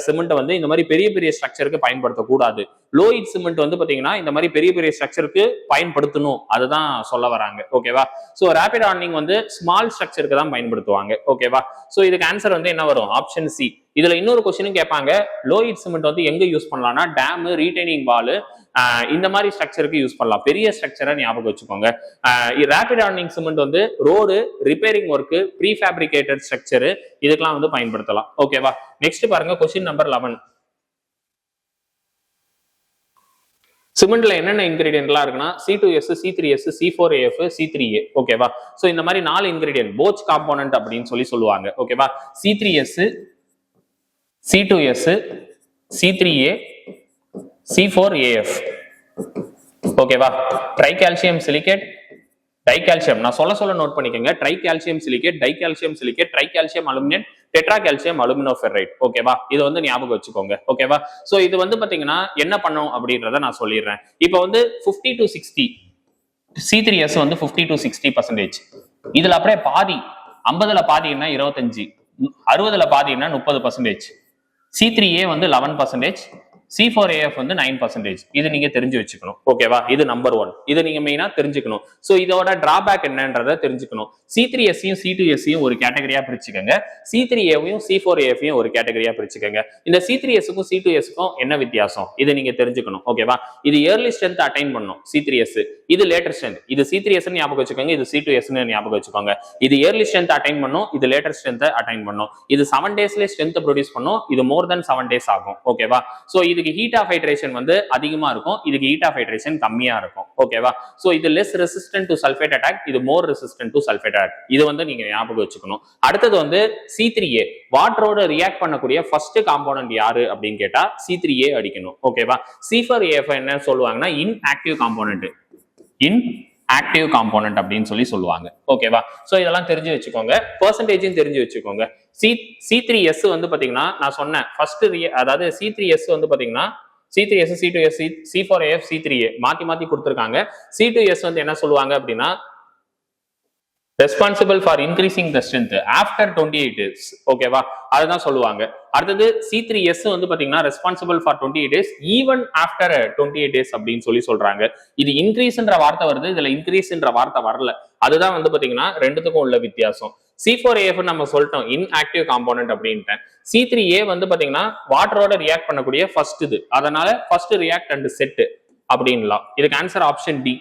சிமெண்ட் வந்து இந்த மாதிரி பெரிய பெரிய ஸ்ட்ரக்சருக்கு பயன்படுத்தக்கூடாது. லோ ஹீட் சிமெண்ட் வந்து பாத்தீங்கன்னா இந்த மாதிரி பெரிய பெரிய ஸ்ட்ரக்சருக்கு பயன்படுத்தணும், அதுதான் சொல்ல வராங்க. ஓகேவா? சோ ரேபிட் ஹார்டனிங் வந்து ஸ்மால் ஸ்ட்ரக்சருக்கு தான் பயன்படுத்துவாங்க. ஓகேவா? சோ இதுக்கு ஆன்சர் வந்து என்ன வரும், ஆப்ஷன் சி. இதுல இன்னொரு கொஸ்டினும் கேட்பாங்க, லோ ஹீட் சிமெண்ட் வந்து எங்க யூஸ் பண்ணலாம்னா டேம், ரீடைனிங் வால், இந்த மாதிரி ஸ்ட்ரக்சருக்கு யூஸ் பண்ணலாம். பெரிய ஸ்ட்ரக்சரை ஞாபகம் வச்சுக்கோங்க. ரேபிட் ஹார்டனிங் சிமெண்ட் வந்து road, repairing work, prefabricated structure, இதுக்கெல்லாம் வந்து பயன்படுத்தலாம். ஓகேவா? நெக்ஸ்ட் பாருங்க, கொஸ்டின் நம்பர் 11. சிமெண்ட்ல என்னென்ன இன்கிரீடியன்ட்லாம் இருக்குன்னா C2S, C3S, C4AF, C3A. ஓகேவா? சோ இந்த மாதிரி 4 இன்கிரீடியன்ட் போச் காம்போனன்ட் அப்படின்னு சொல்லுவாங்க. ஓகேவா? C3S, C2S, C3A, C4AF. ஓகேவா? ட்ரைகால்சியம் சிலிகேட், டைகால்சியம், நான் சொல்ல நோட் பண்ணிக்கோங்க. ட்ரைகால்சியம் சிலிகேட், டைகால்சியம் சிலிகேட், ட்ரைகால்சியம் அலுமினேட், டெட்ராகால்சியம் அலுமினோஃபெரைட். ஓகேவா? இது வந்து ஞாபகம் வச்சுக்கோங்க. ஓகேவா? சோ இது வந்து பாத்தீங்கன்னா என்ன பண்ணும் அப்படின்றத நான் சொல்லிடுறேன். இப்போ வந்து 50 to 60 C3S வந்து 50 to 60%. இதுல அப்படியே பாதி, 50ல பாதினா 25, 60ல பாதினா 30%. C3A வந்து 11%, C4AF வந்து 9%. இது நீங்க தெரிஞ்சு வச்சுக்கணும். ஓகேவா? இது நம்பர் 1. இது நீங்க மெயினா தெரிஞ்சுக்கணும். சோ இதோட டிராபேக் என்னன்றதை தெரிஞ்சுக்கணும். C3S-யும் C2S-யும் ஒரு கேட்டகரியா பிரிச்சுக்கோங்க. C3A-வையும் C4AF-யும் ஒரு கேட்டகரியா பிரிச்சுக்கோங்க. இந்த C3S-க்கும் C2S-க்கும் என்ன வித்தியாசம், இது நீங்க தெரிஞ்சுக்கணும். ஓகேவா? இது இயர்லி ஸ்ட்ரென்த் அட்டைன் பண்ணும் C3S, இது லேட்டர் ஸ்ட்ரென்த். இது C3S ஞாபகம் வச்சுக்கோங்க, இது C2S ஞாபகம் வச்சுக்கோங்க. இது இயர்லி ஸ்ட்ரென்த் அட்டைன் பண்ணும், இது லேட்டர் ஸ்ட்ரென்த் அட்டைன் பண்ணும். இது 7 டேஸ்ல ஸ்ட்ரென்த் ப்ரொடியூஸ் பண்ணும், இது மோர் தென் 7 டேஸ் ஆகும். ஓகேவா? சோ இதுக்கு ஹீட் ஆஃப் ஹைட்ரேஷன் வந்து அதிகமா இருக்கும், இதுக்கு ஹீட் ஆஃப் ஹைட்ரேஷன் கம்மியா இருக்கும். ஓகேவா? சோ இது less resistant to sulphate attack, இது மோர் ரெசிஸ்டன்ட் டு சல்ஃபேட் அட்டாக். இது வந்து நீங்க ஞாபகம் வச்சுக்கணும். அடுத்தது வந்து C3A, வாட்டரோட ரியாக்ட் பண்ணக்கூடிய ஃபர்ஸ்ட் காம்போனன்ட் யாரு அப்படின்னு கேட்டா C3A அடிக்கணும். ஓகேவா? C4AF என்ன சொல்லுவாங்கன்னா இன்ஆக்டிவ் காம்போனன்ட், இன்ஆக்டிவ் காம்போனன்ட் அப்படின்னு சொல்லுவாங்க. ஓகேவா? சோ இதெல்லாம் தெரிஞ்சு வச்சுக்கோங்க. பெர்சன்டேஜும் தெரிஞ்சு வச்சுக்கோங்க. C3S வந்து பாத்தீங்கன்னா நான் சொன்னேன் ஃபர்ஸ்ட், அதாவது C3S வந்து பாத்தீங்கன்னா C3S, C2S, C4AF, C3A மாத்தி கொடுத்திருக்காங்க. C2S வந்து என்ன சொல்லுவாங்க அப்படின்னா responsible for increasing the strength after 28 days. ஓகேவா? அதுதான் சொல்லுவாங்க. அடுத்தது C3S வந்து பாத்தீங்கன்னா responsible for 28 days even after 28 days அப்படின்னு சொல்றாங்க. இது இன்க்ரீஸ்ன்ற வார்த்தை வருது, இதுல இன்க்ரீஸ்ன்ற வார்த்தை வரல. அதுதான் வந்து பாத்தீங்கன்னா ரெண்டுத்துக்கும் உள்ள வித்தியாசம். C4AF நம்ம சொல்லிட்டோம் இன்ஆக்டிவ் காம்போனன்ட் அப்படின்ட்டு. C3A வந்து பாத்தீங்கன்னா வாட்டரோட ரியாக்ட் பண்ணக்கூடிய ஃபர்ஸ்ட் இது, அதனால ஃபர்ஸ்ட் ரியாக்ட் அண்ட் செட் அப்படின்லாம். இதுக்கு answer option D.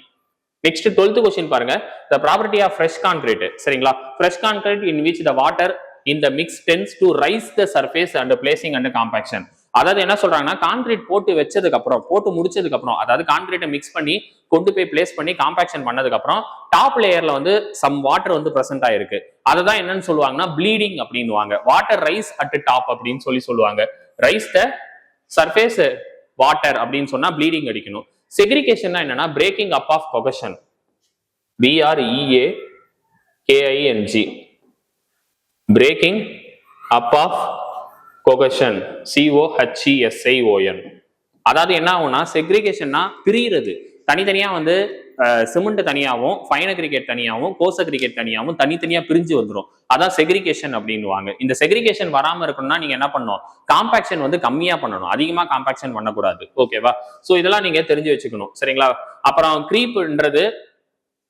Next 12th question பாருங்க. The property of fresh concrete. சரிங்களா? fresh concrete in which the water in the mix tends to rise the surface and placing under compaction. அதாவது என்ன சொல்றாங்கன்னா concrete போட்டு வச்சதுக்கு அப்புறம், போட்டு முடிச்சதுக்கு அப்புறம், அதாவது கான்கிரீட்டை மிக்ஸ் பண்ணி கொண்டு போய் பிளேஸ் பண்ணி காம்பாக்ஷன் பண்ணதுக்கு அப்புறம் டாப் லேயர்ல வந்து சம் வாட்டர் வந்து பிரசன்ட் ஆயிருக்கு. அததான் என்னன்னு சொல்லுவாங்கன்னா ப்ளீடிங் அப்படின்னுவாங்க. வாட்டர் ரைஸ் அட் டாப் அப்படின்னு சொல்லுவாங்க. ரைஸ் த சர்ஃபேஸ் வாட்டர் அப்படின்னு சொன்னா ப்ளீடிங் அடிக்கணும். செக்ரிகேஷன் என்னன்னா breaking up of cohesion, BREAKING, breaking up of cohesion, COHESION. அதாவது என்ன ஆகும்னா செக்ரிகேஷன்னா பிரிகிறது. தனித்தனியா வந்து சிமெண்ட் தனியாகவும், ஃபைன் அக்ரிகேட் தனியாகவும், கோர்ஸ் அக்ரிகேட் தனியாகவும் தனித்தனியா பிரிஞ்சு வந்துடும். அதான் செக்ரிகேஷன் அப்படின்னுவாங்க. இந்த செக்ரிகேஷன் வராம இருக்கணும்னா நீங்க என்ன பண்ணணும், காம்பாக்ஷன் வந்து கம்மியா பண்ணணும், அதிகமா காம்பாக்ஷன் பண்ணக்கூடாது. ஓகேவா? சோ இதெல்லாம் நீங்க தெரிஞ்சு வச்சுக்கணும். சரிங்களா? அப்புறம் கிரீப்ன்றது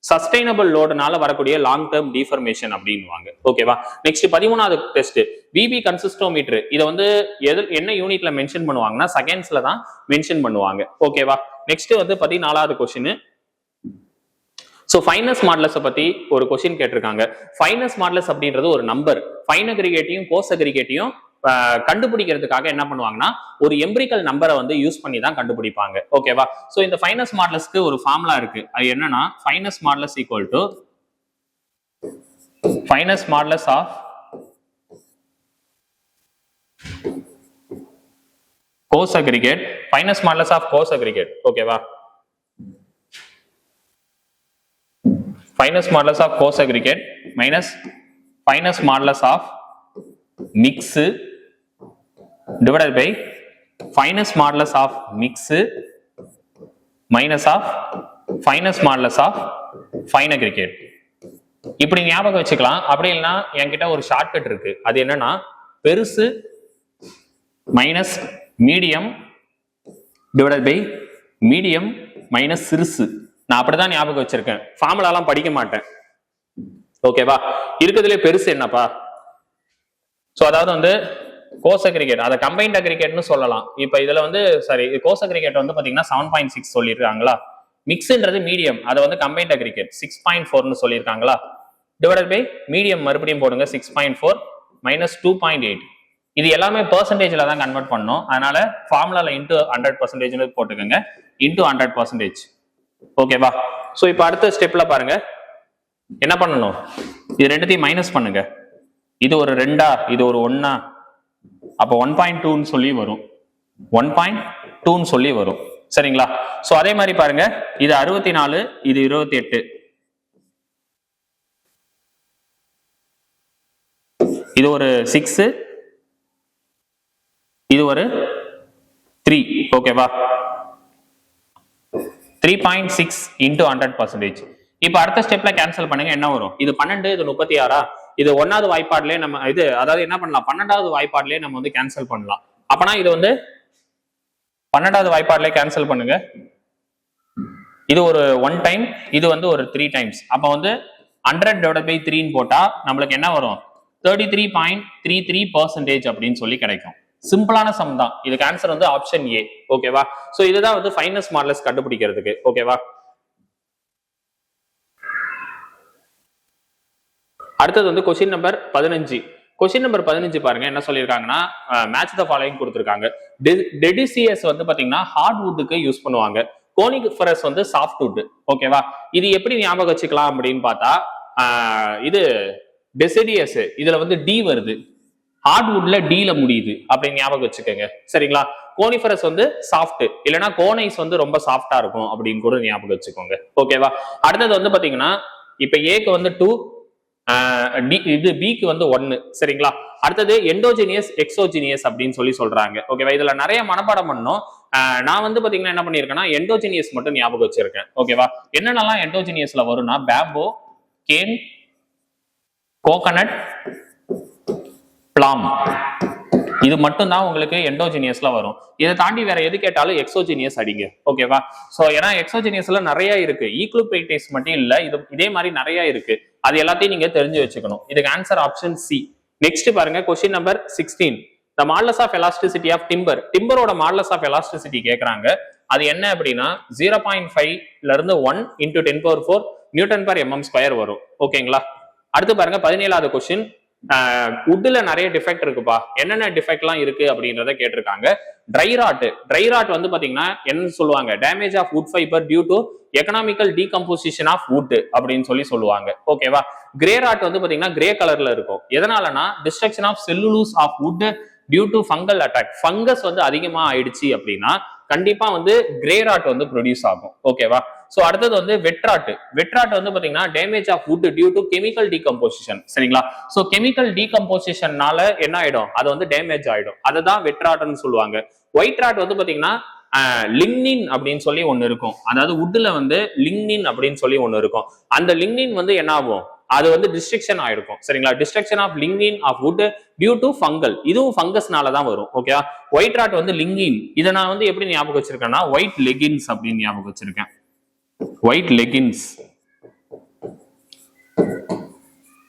சஸ்டைனபிள் லோடுனால வரக்கூடிய லாங் டேர்ம் டிஃபர்மேஷன் அப்படின்வாங்க. ஓகேவா. நெக்ஸ்ட் 13வது டெஸ்ட் விபி கன்சிஸ்டோமீட்டர். இதை வந்து என்ன யூனிட்ல மென்ஷன் பண்ணுவாங்கன்னா செகண்ட்ஸ்ல தான் மென்ஷன் பண்ணுவாங்க. ஓகேவா. நெக்ஸ்ட் வந்து 14வது கொஸ்டின். சோ ஃபைனஸ் மாடலஸ் பத்தி ஒரு கொஸ்டின் கேட்டிருக்காங்க. ஃபைனஸ் மாடலஸ் அப்படின்றது ஒரு நம்பர். ஃபைன் அக்ரிகேட்டையும் கோஸ் அக்ரிகேட்டையும் கண்டுபிடிக்கிறதுக்காக என்ன பண்ணுவாங்கன்னா ஒரு எம்பிரிக்கல் நம்பரை வந்து யூஸ் பண்ணி தான் கண்டுபிடிப்பாங்க. ஓகேவா. சோ இந்த ஃபைனஸ் மாடலஸ்க்கு ஒரு ஃபார்முலா இருக்கு. அது என்னன்னா fineness modulus equal to fineness modulus of coarse aggregate, fineness modulus of coarse aggregate. ஓகேவா. finest modulus of coarse aggregate minus finest modulus of mix divided by finest modulus of mix minus of finest modulus of fine aggregate. இப்படி ஞாபகம் வச்சுக்கலாம். அப்படி இல்லைன்னா என்கிட்ட ஒரு shortcut இருக்கு. அது என்னன்னா பெருசு minus medium divided by medium minus சிறுசு. நான் அப்படிதான் ஞாபகம் வச்சிருக்கேன். ஃபார்முலாலாம் படிக்க மாட்டேன். ஓகேவா. இருக்கிறதுலே பெருசு என்னப்பா. சோ அதாவது வந்து கோஸ் அக்ரிகேட், அதை கம்பைன்ட் அக்ரிகேட்னு சொல்லலாம். இப்ப இதுல வந்து சாரி கோஸ் அக்ரிகேட் வந்து பாத்தீங்கன்னா 7.6 சொல்லியிருக்காங்களா. மிக்ஸ்ன்றது மீடியம், அதை வந்து கம்பைன்ட் அக்ரிகேட் 6.4னு சொல்லியிருக்காங்களா. டிவைடட் பை மீடியம் மறுபடியும் போடுங்க 6.4 மைனஸ் 2.8. இது எல்லாமே பெர்சன்டேஜ்ல தான் கன்வெர்ட் பண்ணணும். அதனால ஃபார்முலால இன்டு 100% போட்டுக்கோங்க. இன்டு 100%. ஓகேவா. சோ இப்போ அடுத்த ஸ்டெப்ல பாருங்க என்ன பண்ணணும். இது ரெண்டுத்தையும் மைனஸ் பண்ணுங்க. இது ஒரு 2, இது ஒரு 1, அப்ப 1.2ன்னு சொல்லி வரும். 1.2ன்னு சொல்லி வரும். சரிங்களா. சோ அதே மாதிரி பாருங்க இது 64, இது 28, இது ஒரு 6, இது ஒரு 3. ஓகேவா. 3.6 into 100%. இப்ப அடுத்த ஸ்டெப்ல கேன்சல் பண்ணுங்க. என்ன வரும். இது 12, இது 36. இது 1வது வாய்ப்பாடுலயே நம்ம இது அதாவது என்ன பண்ணலாம் 12வது வாய்ப்பாடுலயே நம்ம வந்து கேன்சல் பண்ணலாம். அப்பனா இது வந்து 12வது வாய்ப்பாடுலயே கேன்சல் பண்ணுங்க. இது ஒரு 1 டைம், இது வந்து ஒரு 3 டைம்ஸ். அப்ப வந்து 100 divided by 3ன்னு போட்டா நம்மளுக்கு என்ன வரும் 33.33% அப்படின்னு சொல்லி கிடைக்கும். சிம்பிளான சம் தான். இதுக்கு ஆன்சர் வந்து ஆப்ஷன் ஏ. ஓகேவா. சோ இதுதான் வந்து ஃபைனஸ் மாடலஸ் கண்டுபிடிக்கிறதுக்கு. ஓகேவா. அடுத்தது வந்து கொஸ்டின் நம்பர் 15. கொஸ்டின் நம்பர் 15 பாருங்க என்ன சொல்லியிருக்காங்கன்னா மேட்ச் த ஃபாலோயிங் கொடுத்திருக்காங்க. டெடிசியஸ் வந்து பாத்தீங்கன்னா ஹார்ட் வுட்டுக்கு யூஸ் பண்ணுவாங்க. கோனிஃபரஸ் வந்து சாஃப்ட் வுட். ஓகேவா. இது எப்படி ஞாபகம் வச்சுக்கலாம் அப்படின்னு பார்த்தா இது டெசிடியஸ், இதுல வந்து டி வருது, ஹார்ட்வுட்ல டீல முடியுது அப்படின்னு ஞாபகம் வச்சுக்கோங்க. சரிங்களா. கோனிஃபரஸ் வந்து சாஃப்ட், இல்லைன்னா கோனைஸ் வந்து ரொம்ப சாஃப்டா இருக்கும் அப்படின்னு கூட ஞாபகம் வச்சுக்கோங்க. ஓகேவா. அடுத்தது வந்து பாத்தீங்கன்னா இப்ப ஏக்கு வந்து 2, இது பிக்கு வந்து 1. சரிங்களா. அடுத்தது எண்டோஜினியஸ் எக்ஸோஜினியஸ் அப்படின்னு சொல்லி சொல்றாங்க. ஓகேவா. இதுல நிறைய மனப்பாடம் பண்ணணும். நான் வந்து பாத்தீங்கன்னா என்ன பண்ணிருக்கேன்னா எண்டோஜினியஸ் மட்டும் ஞாபகம் வச்சிருக்கேன். ஓகேவா. என்னென்னலாம் எண்டோஜினியஸ்ல வரும்னா பேம்போ, கேன், கோகனட், பிளாம், இது மட்டும் தான் உங்களுக்கு எண்டோஜினியஸ்ல வரும். இதை தாண்டி வேற எது கேட்டாலும் எக்ஸோஜினியஸ் அடிங்க. ஓகேவா. சோ ஏன்னா எக்ஸோஜினியஸ்ல நிறைய இருக்கு. ஈக்ளோபைட்டேஸ் மட்டும் இல்ல, இதே மாதிரி நிறைய இருக்கு. அது எல்லாத்தையும் நீங்க தெரிஞ்சு வச்சுக்கணும். இதுக்கு ஆன்சர் ஆப்ஷன் சி. நெக்ஸ்ட் பாருங்க question number 16. The modulus of elasticity of timber. டிம்பரோட modulus of elasticity கேக்குறாங்க. அது என்ன அப்படின்னா 0.5ல இருந்து 1 into 10⁴ நியூட்டன் per mm² வரும். ஓகேங்களா. அடுத்து பாருங்க 17வது கொஸ்டின். வுட்ல நிறைய டிஃபெக்ட் இருக்குப்பா. என்னென்ன டிஃபெக்ட்லாம் இருக்கு அப்படின்றத கேட்டிருக்காங்க. ட்ரை ராட் வந்து பாத்தீங்கன்னா என்ன சொல்லுவாங்க damage of wood fiber due to economical decomposition of wood அப்படின்னு சொல்லி சொல்லுவாங்க. ஓகேவா. கிரே ராட் வந்து பாத்தீங்கன்னா கிரே கலர்ல இருக்கும். எதனாலனா destruction of cellulose of wood due to fungal attack. Fungus வந்து அதிகமா ஆயிடுச்சு அப்படின்னா கண்டிப்பா வந்து கிரே ராட் வந்து ப்ரொடியூஸ் ஆகும். ஓகேவா. சோ அடுத்தது வந்து வெட்ராட் வந்து பாத்தீங்கன்னா damage of wood due to chemical decomposition. சரிங்களா. சோ கெமிக்கல் டீகம்போசிஷன்னால என்ன ஆயிடும், அது வந்து டேமேஜ் ஆயிடும். அதுதான் வெட்ராட்னு சொல்லுவாங்க. ஒயிட் ராட் வந்து பாத்தீங்கன்னா லிங்னின் அப்படின்னு சொல்லி ஒண்ணு இருக்கும். அதாவது வுட்ல வந்து லிங்னின் அப்படின்னு சொல்லி ஒண்ணு இருக்கும். அந்த லிங்னின் வந்து என்ன ஆகும், அது வந்து டிஸ்ட்ரக்ஷன் ஆயிருக்கும். சரிங்களா. Destruction of lignin of wood due to fungal. இதுவும் ஃபங்கஸ்னால தான் வரும். ஓகேவா. ஒயிட் ராட் வந்து லிங்கின். இதை நான் வந்து எப்படி ஞாபகம் வச்சிருக்கேன்னா ஒயிட் லெகின்ஸ் அப்படின்னு ஞாபகம் வச்சிருக்கேன். ஒயிட் லெகின்ஸ்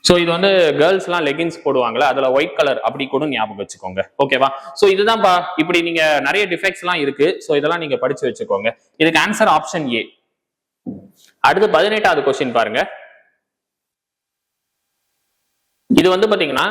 சோ இது வந்து கேர்ள்ஸ் எல்லாம் லெகின்ஸ் போடுவாங்கல்ல, அதுல ஒயிட் கலர் அப்படி கூட ஞாபகம் வச்சுக்கோங்க. ஓகேவா? சோ இதுதான்ப்பா. இப்படி நீங்க நிறைய டிஃபெக்ட்ஸ் எல்லாம் இருக்கு. சோ இதெல்லாம் நீங்க படிச்சு வச்சுக்கோங்க. இதுக்கு ஆன்சர் ஆப்ஷன் ஏ. அடுத்து 18வது கொஸ்டின் பாருங்க. இது வந்து பாத்தீங்கன்னா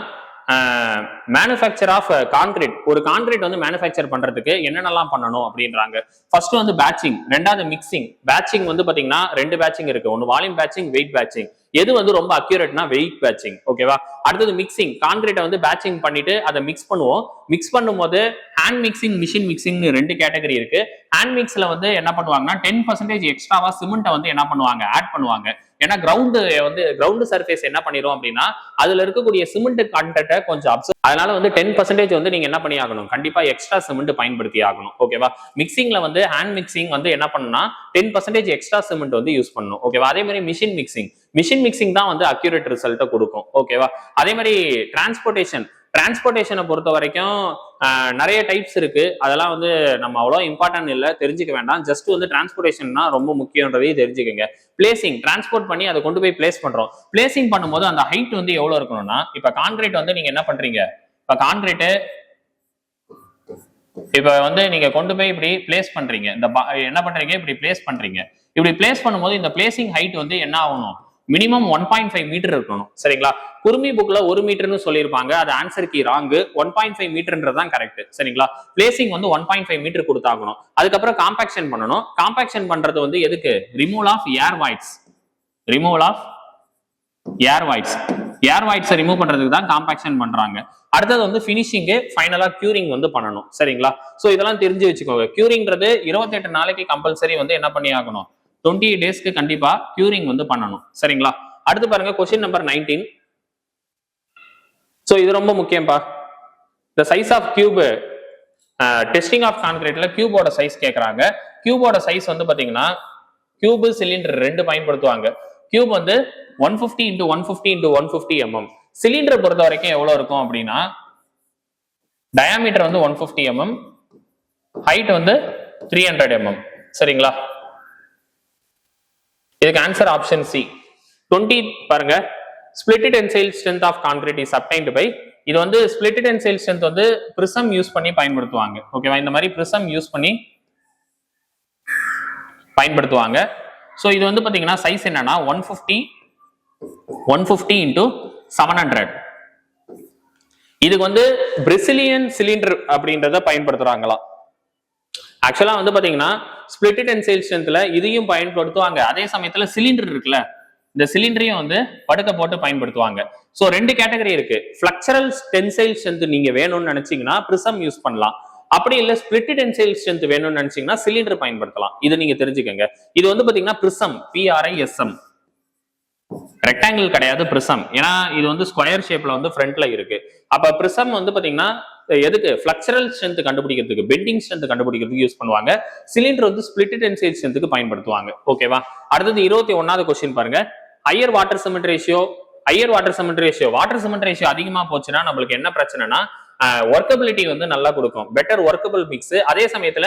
மேனுஃபேக்சர் ஆஃப் கான்கிரீட். ஒரு கான்கிரீட் வந்து மேனுஃபேக்சர் பண்றதுக்கு என்னென்னலாம் பண்ணணும் அப்படின்றாங்க. ஃபர்ஸ்ட் வந்து பேட்சிங், ரெண்டாவது மிக்சிங். பேட்சிங் வந்து பாத்தீங்கன்னா 2 பேட்சிங் இருக்கு. ஒன்னு வால்யூம் பேட்சிங், வெயிட் பேட்சிங். எது வந்து ரொம்ப அக்யூரேட்னா வெயிட் பேட்சிங். ஓகேவா? அடுத்தது மிக்சிங். கான்கிரீட்டை வந்து பேட்சிங் பண்ணிட்டு அதை மிக்ஸ் பண்ணுவோம். மிக்ஸ் பண்ணும்போது hand mixing, machine mixing 2 category இருக்கு. ஹேண்ட் மிக்ஸ்ல வந்து என்ன பண்ணுவாங்கன்னா 10% எக்ஸ்ட்ராவா சிமெண்ட்டை வந்து என்ன பண்ணுவாங்க, ஆட் பண்ணுவாங்க. ஏன்னா கிரவுண்ட் சர்ஃபேஸ் என்ன பண்ணிரும் அப்படின்னா அதுல இருக்கக்கூடிய சிமெண்ட் கண்டென்ட்டை கொஞ்சம் அப்சர்வ், அதனால வந்து 10% வந்து நீங்க என்ன பண்ணி ஆகணும், கண்டிப்பா எக்ஸ்ட்ரா சிமெண்ட் பயன்படுத்தி ஆகணும். ஓகேவா? மிக்சிங்ல வந்து ஹேண்ட் மிக்சிங் வந்து என்ன பண்ணணும்னா 10% எக்ஸ்ட்ரா சிமெண்ட் வந்து யூஸ் பண்ணணும். ஓகேவா? அதே மாதிரி மிஷின் மிக்சிங் தான் வந்து அக்யூரேட் ரிசல்ட்டை கொடுக்கும். ஓகேவா? அதே மாதிரி டிரான்ஸ்போர்ட்டேஷனை பொறுத்த வரைக்கும் நிறைய டைப்ஸ் இருக்கு. அதெல்லாம் வந்து நம்ம அவ்வளோ இம்பார்ட்டன்ட் இல்லை, தெரிஞ்சுக்க வேண்டாம். ஜஸ்ட் வந்து டிரான்ஸ்போர்ட்டேஷன்னா ரொம்ப முக்கியன்றதையும் தெரிஞ்சுக்கங்க. பிளேசிங், டிரான்ஸ்போர்ட் பண்ணி அதை கொண்டு போய் பிளேஸ் பண்றோம். பிளேசிங் பண்ணும்போது அந்த ஹைட் வந்து எவ்வளவு இருக்கணும்னா, இப்ப கான்கிரீட் வந்து நீங்க என்ன பண்றீங்க, இப்ப கான்கிரீட் இப்ப வந்து நீங்க கொண்டு போய் இப்படி பிளேஸ் பண்றீங்க. இந்த என்ன பண்றீங்க, இப்படி பிளேஸ் பண்றீங்க. இப்படி பிளேஸ் பண்ணும்போது இந்த பிளேசிங் ஹைட் வந்து என்ன ஆகணும், மினிமம் 1.5 மீட்டர் இருக்கணும். சரிங்களா? குருமி புக்ல 1 மீட்டர்னு சொல்லியிருப்பாங்க. அது ஆன்சர் கீ ராங்கு. 1.5 மீட்டர்ன்றதான் கரெக்ட். சரிங்களா? பிளேசிங் வந்து 1.5 மீட்டர் கொடுத்தாகணும். அதுக்கப்புறம் காம்பாக்ஷன் பண்ணணும். காம்பாக்ஷன் பண்றது வந்து எதுக்கு, removal of air voids. Air வாய்ட்ஸை ரிமூவ் பண்றதுக்கு தான் காம்பாக்ஷன் பண்றாங்க. அடுத்தது வந்து ஃபினிஷிங், ஃபைனலா கியூரிங் வந்து பண்ணணும். சரிங்களா? சோ இதெல்லாம் தெரிஞ்சு வச்சுக்கோங்க. கியூரிங்ன்றது 28 நாளைக்கு கம்பல்சரி வந்து என்ன பண்ணி ஆகணும், 28 டேஸ்க்கு கண்டிப்பா கியூரிங் வந்து பண்ணணும். சரிங்களா? அடுத்து பாருங்க கொஸ்டின் நம்பர் 19. சோ இது ரொம்ப முக்கியம்பா. The size of cube, testing of கான்கிரீட்ல கியூபோட சைஸ் கேக்குறாங்க. கியூபோட சைஸ் வந்து பாத்தீங்கன்னா கியூப், சிலிண்டர் 2 பயன்படுத்துவாங்க. கியூப் வந்து 150 into 150 into 150 mm. சிலிண்டர் பொறுத்த வரைக்கும் எவ்வளவு இருக்கும் அப்படின்னா, டயாமீட்டர் வந்து 150 mm, ஹைட் வந்து 300 mm. சரிங்களா? இதுக்கு ஆன்சர் ஆப்ஷன் சி. 20 பாருங்க. Split tensile strength of concrete is obtained by, இது வந்து ஸ்பிளிட் டென்சைல் ஸ்ட்ரென்த் வந்து பிரிசம் யூஸ் பண்ணி பயன்படுத்துவாங்க. ஓகேவா? இந்த மாதிரி பிரிசம் யூஸ் பண்ணி பயன்படுத்துவாங்க. சோ இது வந்து பாத்தீங்கன்னா சைஸ் என்னன்னா 150 into 700. இதுக்கு வந்து பிரசிலியன் சிலிண்டர் அப்படின்றத பயன்படுத்துறாங்களா. ஆக்சுவலா வந்து பாத்தீங்கன்னா ஸ்பிளிட் டென்சைல் ஸ்ட்ரென்த்ல இதையும் பயன்படுத்துவாங்க. அதே சமயத்துல சிலிண்டர் இருக்குல்ல, இந்த சிலிண்டரையும் வந்து படுக்க போட்டு பயன்படுத்துவாங்க. சோ 2 கேட்டகரி இருக்கு. ஃபிளக்சரல் டென்சைல் ஸ்ட்ரென்த் நீங்க வேணும்னு நினைச்சீங்கன்னா பிரிசம் யூஸ் பண்ணலாம். அப்படி இல்ல ஸ்பிளிட் டென்சைல் ஸ்ட்ரென்த் வேணும்னு நினைச்சீங்கன்னா சிலிண்டர் பயன்படுத்தலாம். இது நீங்க தெரிஞ்சுக்கங்க. இது வந்து பாத்தீங்கன்னா பிரிசம், PRISM, ரெக்டாங்கிள் கிடையாது பிரிசம். ஏன்னா இது வந்து ஸ்கொயர் ஷேப்ல வந்து ஃப்ரண்ட்ல இருக்கு. அப்ப பிரிசம் வந்து பாத்தீங்கன்னா எதுக்கு, ஃபிளக்சரல் ஸ்ட்ரென்த் கண்டுபிடிக்கிறதுக்கு, பெண்டிங் ஸ்ட்ரென்த் கண்டுபிடிக்கிறதுக்கு யூஸ் பண்ணுவாங்க. சிலிண்டர் வந்து ஸ்பிளிட் டென்சைல் ஸ்ட்ரென்த்துக்கு பயன்படுத்துவாங்க. ஓகேவா? அடுத்தது 21வது கொஸ்டின் பாருங்க. Higher water cement ratio water cement ratio அதிகமா போச்சுன்னா நம்மளுக்கு என்ன பிரச்சனைனா, ஒர்க்கபிலிட்டி வந்து நல்லா கொடுக்கும், பெட்டர் ஒர்க்கபிள் மிக்ஸ். அதே சமயத்துல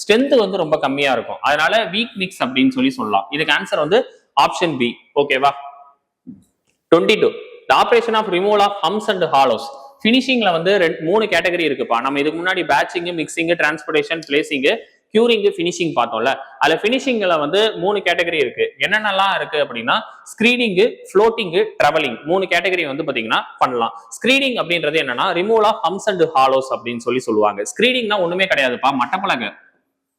ஸ்ட்ரென்த் வந்து ரொம்ப கம்மியா இருக்கும். அதனால வீக் மிக்ஸ் அப்படின்னு சொல்லலாம். இதுக்கு ஆன்சர் வந்து ஆப்ஷன் பி. ஓகேவா? 22. The operation of removal of humps and hollows. ஃபினிஷிங்ல வந்து 3 கேட்டகரி இருக்குப்பா. நம்ம இதுக்கு முன்னாடி patching, mixing, transportation, placing, curing, finishing பார்த்தோம்ல. அதுல ஃபினிஷிங்ல வந்து 3 கேட்டகரி இருக்கு. என்னென்னலாம் இருக்கு அப்படின்னா ஸ்கிரீனிங், ஃப்ளோட்டிங், ட்ராவலிங் 3 கேட்டகரி வந்து பாத்தீங்கன்னா பண்ணலாம். ஸ்கிரீனிங் அப்படின்றது என்னன்னா removal of humps and Hallows அப்படின்னு சொல்லுவாங்க. ஸ்கிரீனிங்னா ஒண்ணுமே கிடையாதுப்பா, மட்டப்பலகை,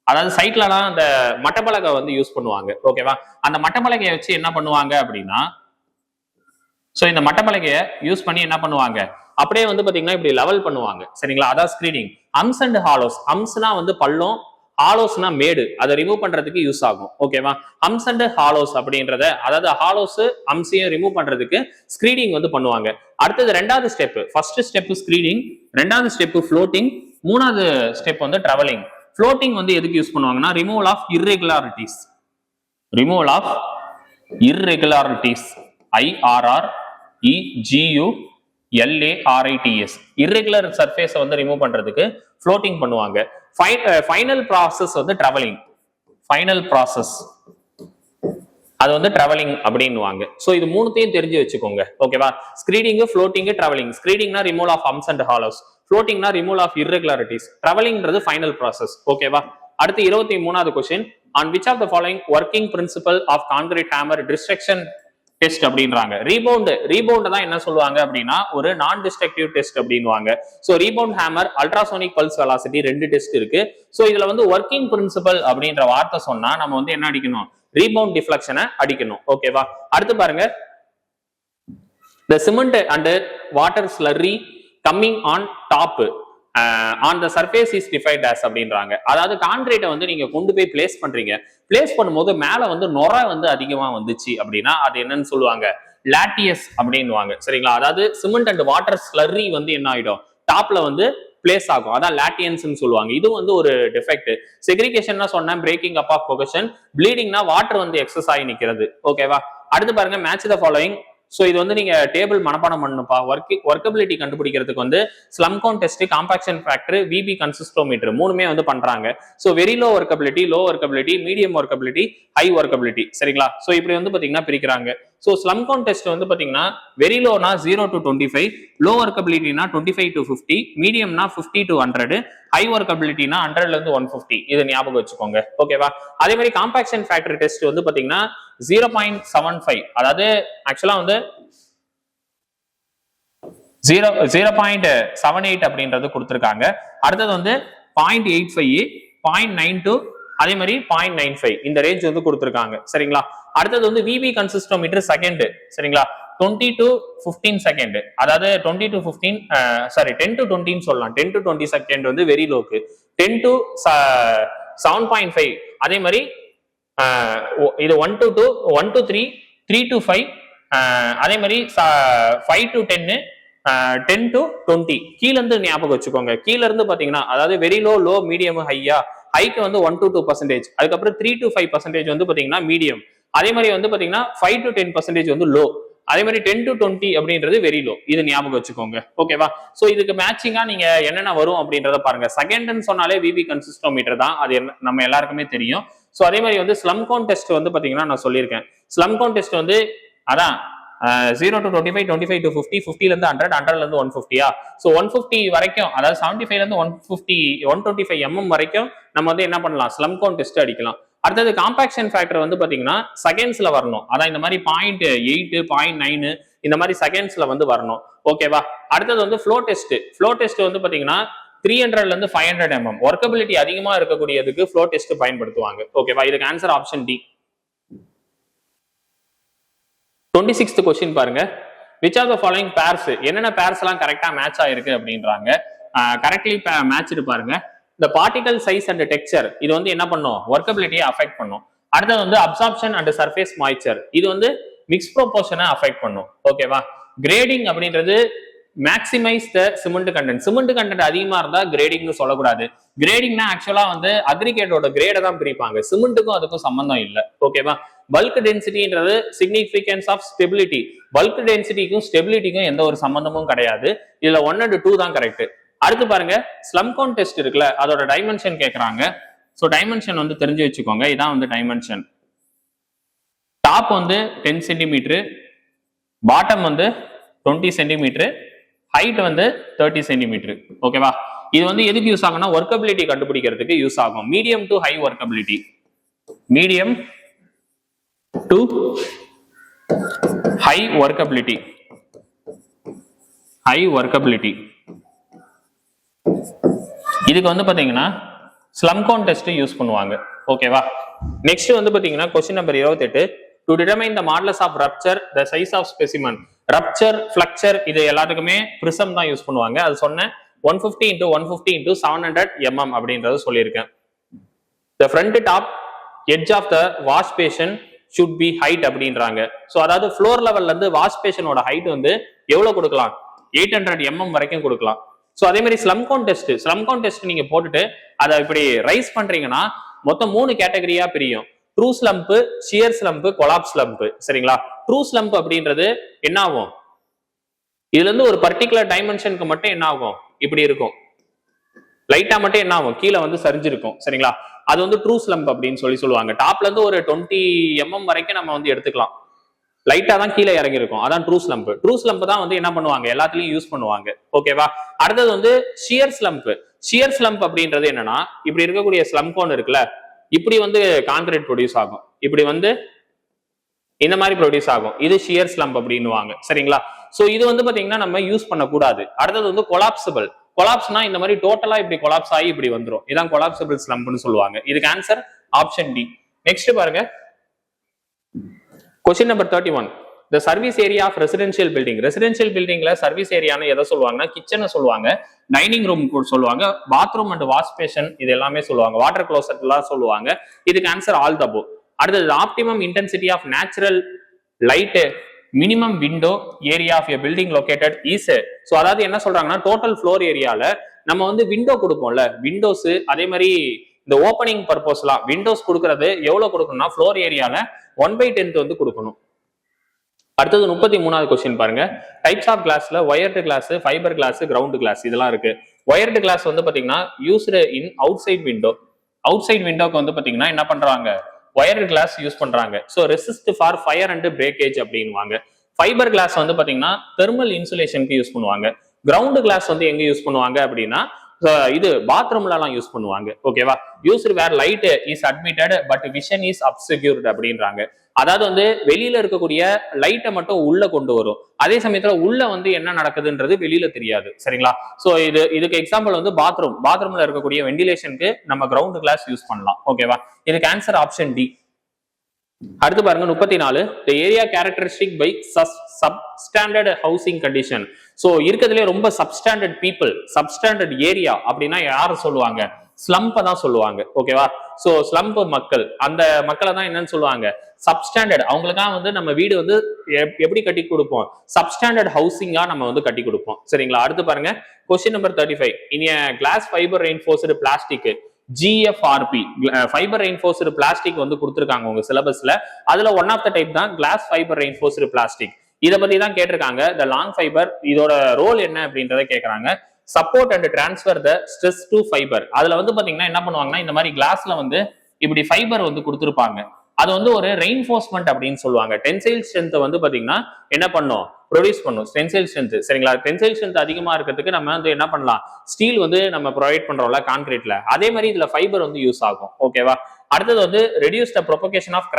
அதாவது சைட்லலாம் அந்த மட்டப்பலகை வந்து யூஸ் பண்ணுவாங்க. ஓகேவா? அந்த மட்டப்பலகையை வச்சு என்ன பண்ணுவாங்க அப்படின்னா, சோ இந்த மட்டப்பலகையை யூஸ் பண்ணி என்ன பண்ணுவாங்க, அப்படியே வந்து பாத்தீங்கன்னா இப்படி லெவல் பண்ணுவாங்க. சரிங்களா? அதான் ஸ்கிரீனிங். ஹம்ஸ் அண்ட் ஹாலோஸ், ஹம்ஸ்னா வந்து பள்ளம், ஹாலோஸ்னா மேடு, அதை ரிமூவ் பண்றதுக்கு யூஸ் ஆகும். ஓகேவா? ஹம்ஸ் அண்ட் ஹாலோஸ் அப்படின்றத, அதாவது ஹாலோஸ் ஹம்ஸையும் ரிமூவ் பண்றதுக்கு ஸ்கிரீனிங் வந்து பண்ணுவாங்க. அடுத்தது 2வது ஸ்டெப். ஃபர்ஸ்ட் ஸ்டெப் ஸ்கிரீனிங், 2வது ஸ்டெப் ஃப்ளோட்டிங், 3வது ஸ்டெப் வந்து ட்ராவலிங். ஃப்ளோட்டிங் வந்து எதுக்கு யூஸ் பண்ணுவாங்கன்னா removal of irregularities. IRREGULARITS, irregular surface வந்து ரிமூவ் பண்றதுக்கு ஃப்ளோட்டிங் பண்ணுவாங்க. ஃபைனல் ப்ராசஸ் வந்து ட்ராவலிங். ஃபைனல் ப்ராசஸ் அது வந்து டிராவலிங் அப்படின்னுவாங்க. ஸோ இது மூணுத்தையும் தெரிஞ்சு வச்சுக்கோங்க. ஓகேவா? Screeding, floating, trowelling. ஸ்கிரீடிங்னா removal of humps and hollows, ஃப்ளோட்டிங்னா ரிமூவல் ஆஃப் இர்ரெகுலாரிட்டிஸ், டிராவலிங்ன்றது ஃபைனல் ப்ராசஸ். ஓகேவா? அடுத்து 23வது question, on which of the following working principle of concrete hammer destruction test அப்படின்றாங்க. ரீபவுண்ட் தான் என்ன சொல்லுவாங்க அப்படின்னா ஒரு நான் டிஸ்ட்ரக்டிவ் டெஸ்ட் அப்படின்வாங்க. So rebound hammer, ultrasonic pulse velocity, 2 test இருக்கு. ஸோ இதுல வந்து ஒர்க்கிங் பிரின்சிபல் அப்படின்ற வார்த்தை சொன்னா நம்ம வந்து என்ன அடிக்கணும்? ரீபவுண்ட் டிஃப்ளெக்ஷனை அடிக்கணும். ஓகேவா? அடுத்து பாருங்க, the cement and water slurry coming on top on the surface is defined as அப்படின்றாங்க. அதாவது கான்கிரீட்டை வந்து நீங்க கொண்டு போய் பிளேஸ் பண்றீங்க. பிளேஸ் பண்ணும்போது மேல வந்து நுர வந்து அதிகமா வந்துச்சு அப்படின்னா அது என்னன்னு சொல்லுவாங்க? லாட்டியஸ் அப்படின்னுவாங்க. சரிங்களா? அதாவது சிமெண்ட் அண்ட் வாட்டர் ஸ்லர்ரி வந்து என்ன ஆயிடும்? டாப்ல வந்து பிளேஸ் ஆகும். அதான் லாட்டியன்ஸ் சொல்லுவாங்க. இது வந்து ஒரு டிஃபெக்ட். செக்ரிகேஷன் சொன்ன பிரேக்கிங் அப் ஆஃப் கொஹெஷன், ப்ளீடிங்னா வாட்டர் வந்து எக்ஸஸ் ஆகி நிக்கிறது. ஓகேவா? அடுத்து பாருங்க, மேட்ச் த ஃபாலோயிங். ஸோ இது வந்து நீங்க டேபிள் மனப்பாடம் பண்ணணும்ப்பா. ஒர்க்கபிலிட்டி கண்டுபிடிக்கிறதுக்கு வந்து slump cone test, compaction factor, VB consistometer மூணுமே வந்து பண்றாங்க. So very low workability, low workability, medium workability, high workability. சரிங்களா? ஸோ இப்படி வந்து பாத்தீங்கன்னா பிரிக்கிறாங்க. ஸோ ஸ்லம்கோன் டெஸ்ட் வந்து பாத்தீங்கன்னா வெரி லோனா 0 to 25, லோ ஒர்க்கபிலிட்டினா 25 to 50, மீடியம்னா 50 to 100, ஹை ஒர்க்கபிலிட்டினா 100ல இருந்து 150. இது ஞாபகம் வச்சுக்கோங்க. ஓகேவா? அதே மாதிரி காம்பாக்ஷன் ஃபேக்டர் டெஸ்ட் வந்து பாத்தீங்கன்னா 0.75, அதாவது ஆக்சுவலா வந்து 0.78 அப்படின்றது கொடுத்திருக்காங்க. அடுத்தது வந்து 0.85, 0.92, அதே மாதிரி 0.95 இந்த ரேஞ்ச் வந்து கொடுத்திருக்காங்க. சரிங்களா? அடுத்தது வந்து விபி கன்சிஸ்டோமீட்டர் செகண்ட். சரிங்களா? 20 to 15 செகண்ட், அதாவது 20 to 15 சாரி 10 to 20 சொல்லலாம். 10 to 20 செகண்ட் வந்து வெரி லோக்கு, 10 to 7.5, அதே மாதிரி இது 1 to 2, 1 to 3, 3 to 5, அதே மாதிரி 5 to 10, 10 to 20. கீழ இருந்து ஞாபகம் வச்சுக்கோங்க. கீழ இருந்து பாத்தீங்கன்னா அதாவது வெரி லோ, லோ, மீடியம், ஹையா. ஹைக்கு வந்து 1 to 2%, அதுக்கப்புறம் 3 to 5% வந்து பாத்தீங்கன்னா மீடியம், அதே மாதிரி வந்து பாத்தீங்கன்னா 5 to 10% வந்து லோ, அதே மாதிரி 10 to 20 அப்படின்றது வெரி லோ. இது ஞாபகம் வச்சுக்கோங்க. ஓகேவா? சோ இதுக்கு மேட்சிங்கா நீங்க என்னென்ன வரும் அப்படின்றத பாருங்க. செகண்ட்னு சொன்னாலே விபி கன்சிஸ்டோமீட்டர் தான், அது நம்ம எல்லாருக்குமே தெரியும். சோ அதே மாதிரி வந்து ஸ்லம்கோன் டெஸ்ட் வந்து பாத்தீங்கன்னா நான் சொல்லியிருக்கேன். ஸ்லம்கோன் டெஸ்ட் வந்து அதான் 0 to 25, 25 to 50, 50ல இருந்து 100, 100ல இருந்து 150. சோ 150 வரைக்கும், அதாவது 75ல இருந்து 150, 125 mm வரைக்கும் நம்ம வந்து என்ன பண்ணலாம்? ஸ்லம்கோன் டெஸ்ட் அடிக்கலாம். அடுத்தது காம்பாக்ஷன் ஃபேக்டர் வந்து பாத்தீங்கன்னா செகண்ட்ஸ்ல வரணும். அதான் இந்த மாதிரி 0.8, 0.9 இந்த மாதிரி செகண்ட்ஸ்ல வந்து வரணும். ஓகேவா? அடுத்தது வந்து ஃப்ளோ டெஸ்ட். ஃப்ளோ டெஸ்ட் வந்து பாத்தீங்கன்னா 300ல இருந்து 500 mm ஒர்க்கபிலிட்டி அதிகமா இருக்கக்கூடியதுக்கு ஃப்ளோ டெஸ்ட் பயன்படுத்துவாங்க. ஓகேவா? இதுக்கு answer option D. 26th question பாருங்க. which of the following pairs, என்னென்ன பேர்ஸ் எல்லாம் கரெக்டா மேட்ச் ஆயிருக்கு அப்படின்றாங்க. கரெக்ட்லி மேட்ச்டு பாருங்க. the particle size and texture இது வந்து என்ன பண்ணும்? ஒர்க்கபிலிட்டியை அஃபெக்ட் பண்ணும். அடுத்தது வந்து அப்சார்ப்ஷன் அண்ட் சர்ஃபேஸ் மாய்ச்சர், இது வந்து மிக்ஸ் ப்ரொபோர்ஷனை அஃபெக்ட் பண்ணும். ஓகேவா? கிரேடிங் அப்படின்றது மேக்ஸிமைஸ் த சிமெண்ட் கண்டென்ட். சிமெண்ட் கண்டென்ட் அதிகமா இருந்தா கிரேடிங்னு சொல்லக்கூடாது. கிரேடிங்னா ஆக்சுவலா வந்து அக்ரிகேட்டோட கிரேடை தான் பிரிப்பாங்க. சிமெண்ட்டுக்கும் அதுக்கும் சம்பந்தம் இல்லை. ஓகேவா? பல்க் டென்சிட்டின்றது சிக்னிஃபிகன்ஸ் ஆஃப் ஸ்டெபிலிட்டி. பல்க் டென்சிட்டிக்கும் ஸ்டெபிலிட்டிக்கும் எந்த ஒரு சம்பந்தமும் கிடையாது. இதுல 1 and 2 தான் கரெக்ட். அடுத்து பாருங்க, ஸ்லம்கோன் டெஸ்ட் இருக்குல்ல, அதோட டைமென்ஷன் கேட்கறாங்க. ஸோ டைமென்ஷன் வந்து தெரிஞ்சு வச்சுக்கோங்க. இதான் வந்து டைமென்ஷன். டாப் வந்து 10 சென்டிமீட்டர், பாட்டம் வந்து 20 சென்டிமீட்டர், ஹைட் வந்து 30 சென்டிமீட்டர். ஓகேவா? இது வந்து எதுக்கு யூஸ் ஆகும்னா ஒர்க்கபிலிட்டி கண்டுபிடிக்கிறதுக்கு யூஸ் ஆகும். Medium to high workability, medium to high workability, high workability. இதுக்கு வந்து பாத்தீங்கன்னா ஸ்லம்கோன் டெஸ்ட் யூஸ் பண்ணுவாங்க. ஓகேவா? நெக்ஸ்ட் வந்து பாத்தீங்கன்னா question number 28, to determine the modulus of rupture, the size of specimen. rupture, flexure இது எல்லாத்துக்குமே பிரிசம் தான் யூஸ் பண்ணுவாங்க. அது சொன்னேன். 150 into 150 into 700 mm அப்படின்றது சொல்லியிருக்கேன். the front top edge of the wash basin should be height அப்படின்றாங்க. ஸோ அதாவது ஃப்ளோர் லெவல்ல இருந்து வாஷ் பேஷனோட ஹைட் வந்து எவ்வளவு கொடுக்கலாம்? 800 mm வரைக்கும் கொடுக்கலாம். ஸோ அதே மாதிரி ஸ்லம்கோன் டெஸ்ட் நீங்க போட்டுட்டு அதை இப்படி ரைஸ் பண்றீங்கன்னா மொத்தம் 3 கேட்டகரியா பிரியும். True slump, shear slump, collapse slump. சரிங்களா? ட்ரூ ஸ்லம்ப் அப்படின்றது என்ன ஆகும்? இதுல இருந்து ஒரு பர்டிகுலர் டைமென்ஷனுக்கு மட்டும் என்ன ஆகும்? இப்படி இருக்கும். லைட்டா மட்டும் என்ன ஆகும்? கீழே வந்து சரிஞ்சிருக்கும். சரிங்களா? அது வந்து ட்ரூ ஸ்லம்ப் அப்படின்னு சொல்லுவாங்க. டாப்ல இருந்து ஒரு 20 mm வரைக்கும் நம்ம வந்து எடுத்துக்கலாம். லைட்டா தான் கீழே இறங்கி இருக்கும். அதான் ட்ரூ ஸ்லம்ப். ட்ரூ ஸ்லம்ப் தான் வந்து என்ன பண்ணுவாங்க, எல்லாத்துலயும் யூஸ் பண்ணுவாங்க. ஓகேவா? அடுத்தது வந்து ஷியர் ஸ்லம்ப். ஷியர் ஸ்லம்ப் அப்படின்றது என்னன்னா, இப்படி இருக்கக்கூடிய ஸ்லம்ப் கோன் இருக்குல்ல, இப்படி வந்து கான்கிரீட் ப்ரொடியூஸ் ஆகும். இப்படி வந்து இந்த மாதிரி ப்ரொடியூஸ் ஆகும். இது ஷியர் ஸ்லம்ப் அப்படின்னுவாங்க. சரிங்களா? சோ இது வந்து பாத்தீங்கன்னா நம்ம யூஸ் பண்ணக்கூடாது. அடுத்தது வந்து கொலாப்சிபிள். கொலாப்ஸ்னா இந்த மாதிரி டோட்டலா இப்படி கொலாப்ஸ் ஆகி இப்படி வந்துரும். இதான் கொலாப்சிபிள் ஸ்லம்ப்னு சொல்லுவாங்க. இதுக்கு ஆன்சர் ஆப்ஷன் டி. நெக்ஸ்ட் பாருங்க, question number 31. The service area of residential building. Residential பில்டிங்ல சர்வீஸ் ஏரியான்னு எதை சொல்லுவாங்கன்னா, கிச்சனை சொல்லுவாங்க, டைனிங் ரூம் சொல்லுவாங்க, பாத்ரூம் அண்ட் வாஷ் பேஷன் இது எல்லாமே சொல்லுவாங்க, வாட்டர் க்ளோசெட் எல்லாம் சொல்லுவாங்க. இதுக்கு ஆன்சர் ஆல் த அபோவ். அடுத்தது optimum intensity of natural light minimum window area of a building located is. So அதாவது என்ன சொல்றாங்கன்னா, டோட்டல் ஃப்ளோர் ஏரியால நம்ம வந்து விண்டோ கொடுப்போம்ல, விண்டோஸ் அதே மாதிரி இந்த ஓப்பனிங் பர்பஸ்லாம் விண்டோஸ் கொடுக்கறது எவ்வளவு கொடுக்கணும்னா, ஃப்ளோர் ஏரியால 1/10 வந்து கொடுக்கணும். அடுத்தது 33வது கொஸ்டின் பாருங்க. டைப்ஸ் ஆஃப் கிளாஸ்ல wired glass, fibre glass, ground glass இதெல்லாம் இருக்கு. ஒயர்டு கிளாஸ் வந்து பாத்தீங்கன்னா used in outside window. Outside விண்டோக்கு வந்து பாத்தீங்கன்னா என்ன பண்றாங்க, ஒயர்டு கிளாஸ் யூஸ் பண்றாங்க. So resist for fire and breakage அப்படின்வாங்க. ஃபைபர் கிளாஸ் வந்து பாத்தீங்கன்னா தெர்மல் இன்சுலேஷனுக்கு யூஸ் பண்ணுவாங்க. கிரவுண்ட் கிளாஸ் வந்து எங்க யூஸ் பண்ணுவாங்க அப்படின்னா, இது பாத்ரூம்ல எல்லாம் யூஸ் பண்ணுவாங்க. ஓகேவா? Used where light is admitted but vision is obscured அப்படின்றாங்க. அதாவது வந்து வெளியில இருக்கக்கூடிய லைட்டை மட்டும் உள்ள கொண்டு வரும், அதே சமயத்துல உள்ள வந்து என்ன நடக்குதுன்றது வெளியில தெரியாது. சரிங்களா? சோ இதுக்கு எக்ஸாம்பிள் வந்து பாத்ரூம்ல இருக்கக்கூடிய வெண்டிலேஷனுக்கு நம்ம கிரவுண்ட் கிளாஸ் யூஸ் பண்ணலாம். ஓகேவா? இதுக்கு ஆன்சர் ஆப்ஷன் டி. அடுத்து பாருங்க 34. the area characteristic by substandard housing condition. So இருக்கிறதுலே ரொம்ப சப்ஸ்டாண்டர்ட் பீப்புள், சப்ஸ்டாண்டர்ட் ஏரியா அப்படின்னா யாரு சொல்லுவாங்க, ஸ்லம்ப் தான் சொல்லுவாங்க. ஓகேவா? சோ ஸ்லம்ப் மக்கள், அந்த மக்களை தான் என்னன்னு சொல்லுவாங்க, சப்ஸ்டாண்டர்ட். அவங்களுக்காக வந்து நம்ம வீடு வந்து எப்படி கட்டி கொடுப்போம், சப்ஸ்டாண்டர்ட் ஹவுசிங்கா நம்ம வந்து கட்டி கொடுப்போம். சரிங்களா? அடுத்து பாருங்க question number 35. In class fibre reinforced plastic GFRP fibre reinforced plastic வந்து கொடுத்துருக்காங்க உங்க சிலபஸ்ல. அதுல ஒன் ஆஃப் த டைப் தான் கிளாஸ் ஃபைபர் ரெயின்ஃபோர்ஸ்டு பிளாஸ்டிக். இதை பத்தி தான் கேட்டிருக்காங்க. த லாங் ஃபைபர் இதோட ரோல் என்ன அப்படின்றத கேட்கறாங்க. Support and transfer the stress to fibre. அதுல வந்து பாத்தீங்கன்னா என்ன பண்ணுவாங்கன்னா, இந்த மாதிரி கிளாஸ்ல வந்து இப்படி ஃபைபர் வந்து கொடுத்துருப்பாங்க. அது வந்து ஒரு ரெயின்ஃபோர்ஸ்மெண்ட் அப்படின்னு சொல்லுவாங்க. டென்சைல் ஸ்ட்ரென்த் வந்து பாத்தீங்கன்னா என்ன பண்ணும், ப்ரொடியூஸ் பண்ணும் டென்சைல் ஸ்ட்ரென்த். சரிங்களா? டென்சைல் ஸ்ட்ரென்த் அதிகமா இருக்கிறதுக்கு நம்ம வந்து என்ன பண்ணலாம், ஸ்டீல் வந்து நம்ம ப்ரொவைட் பண்றோம்ல கான்கிரீட்ல, அதே மாதிரி இதுல ஃபைபர் வந்து யூஸ் ஆகும். ஓகேவா? அடுத்தது வந்து reduce the propagation of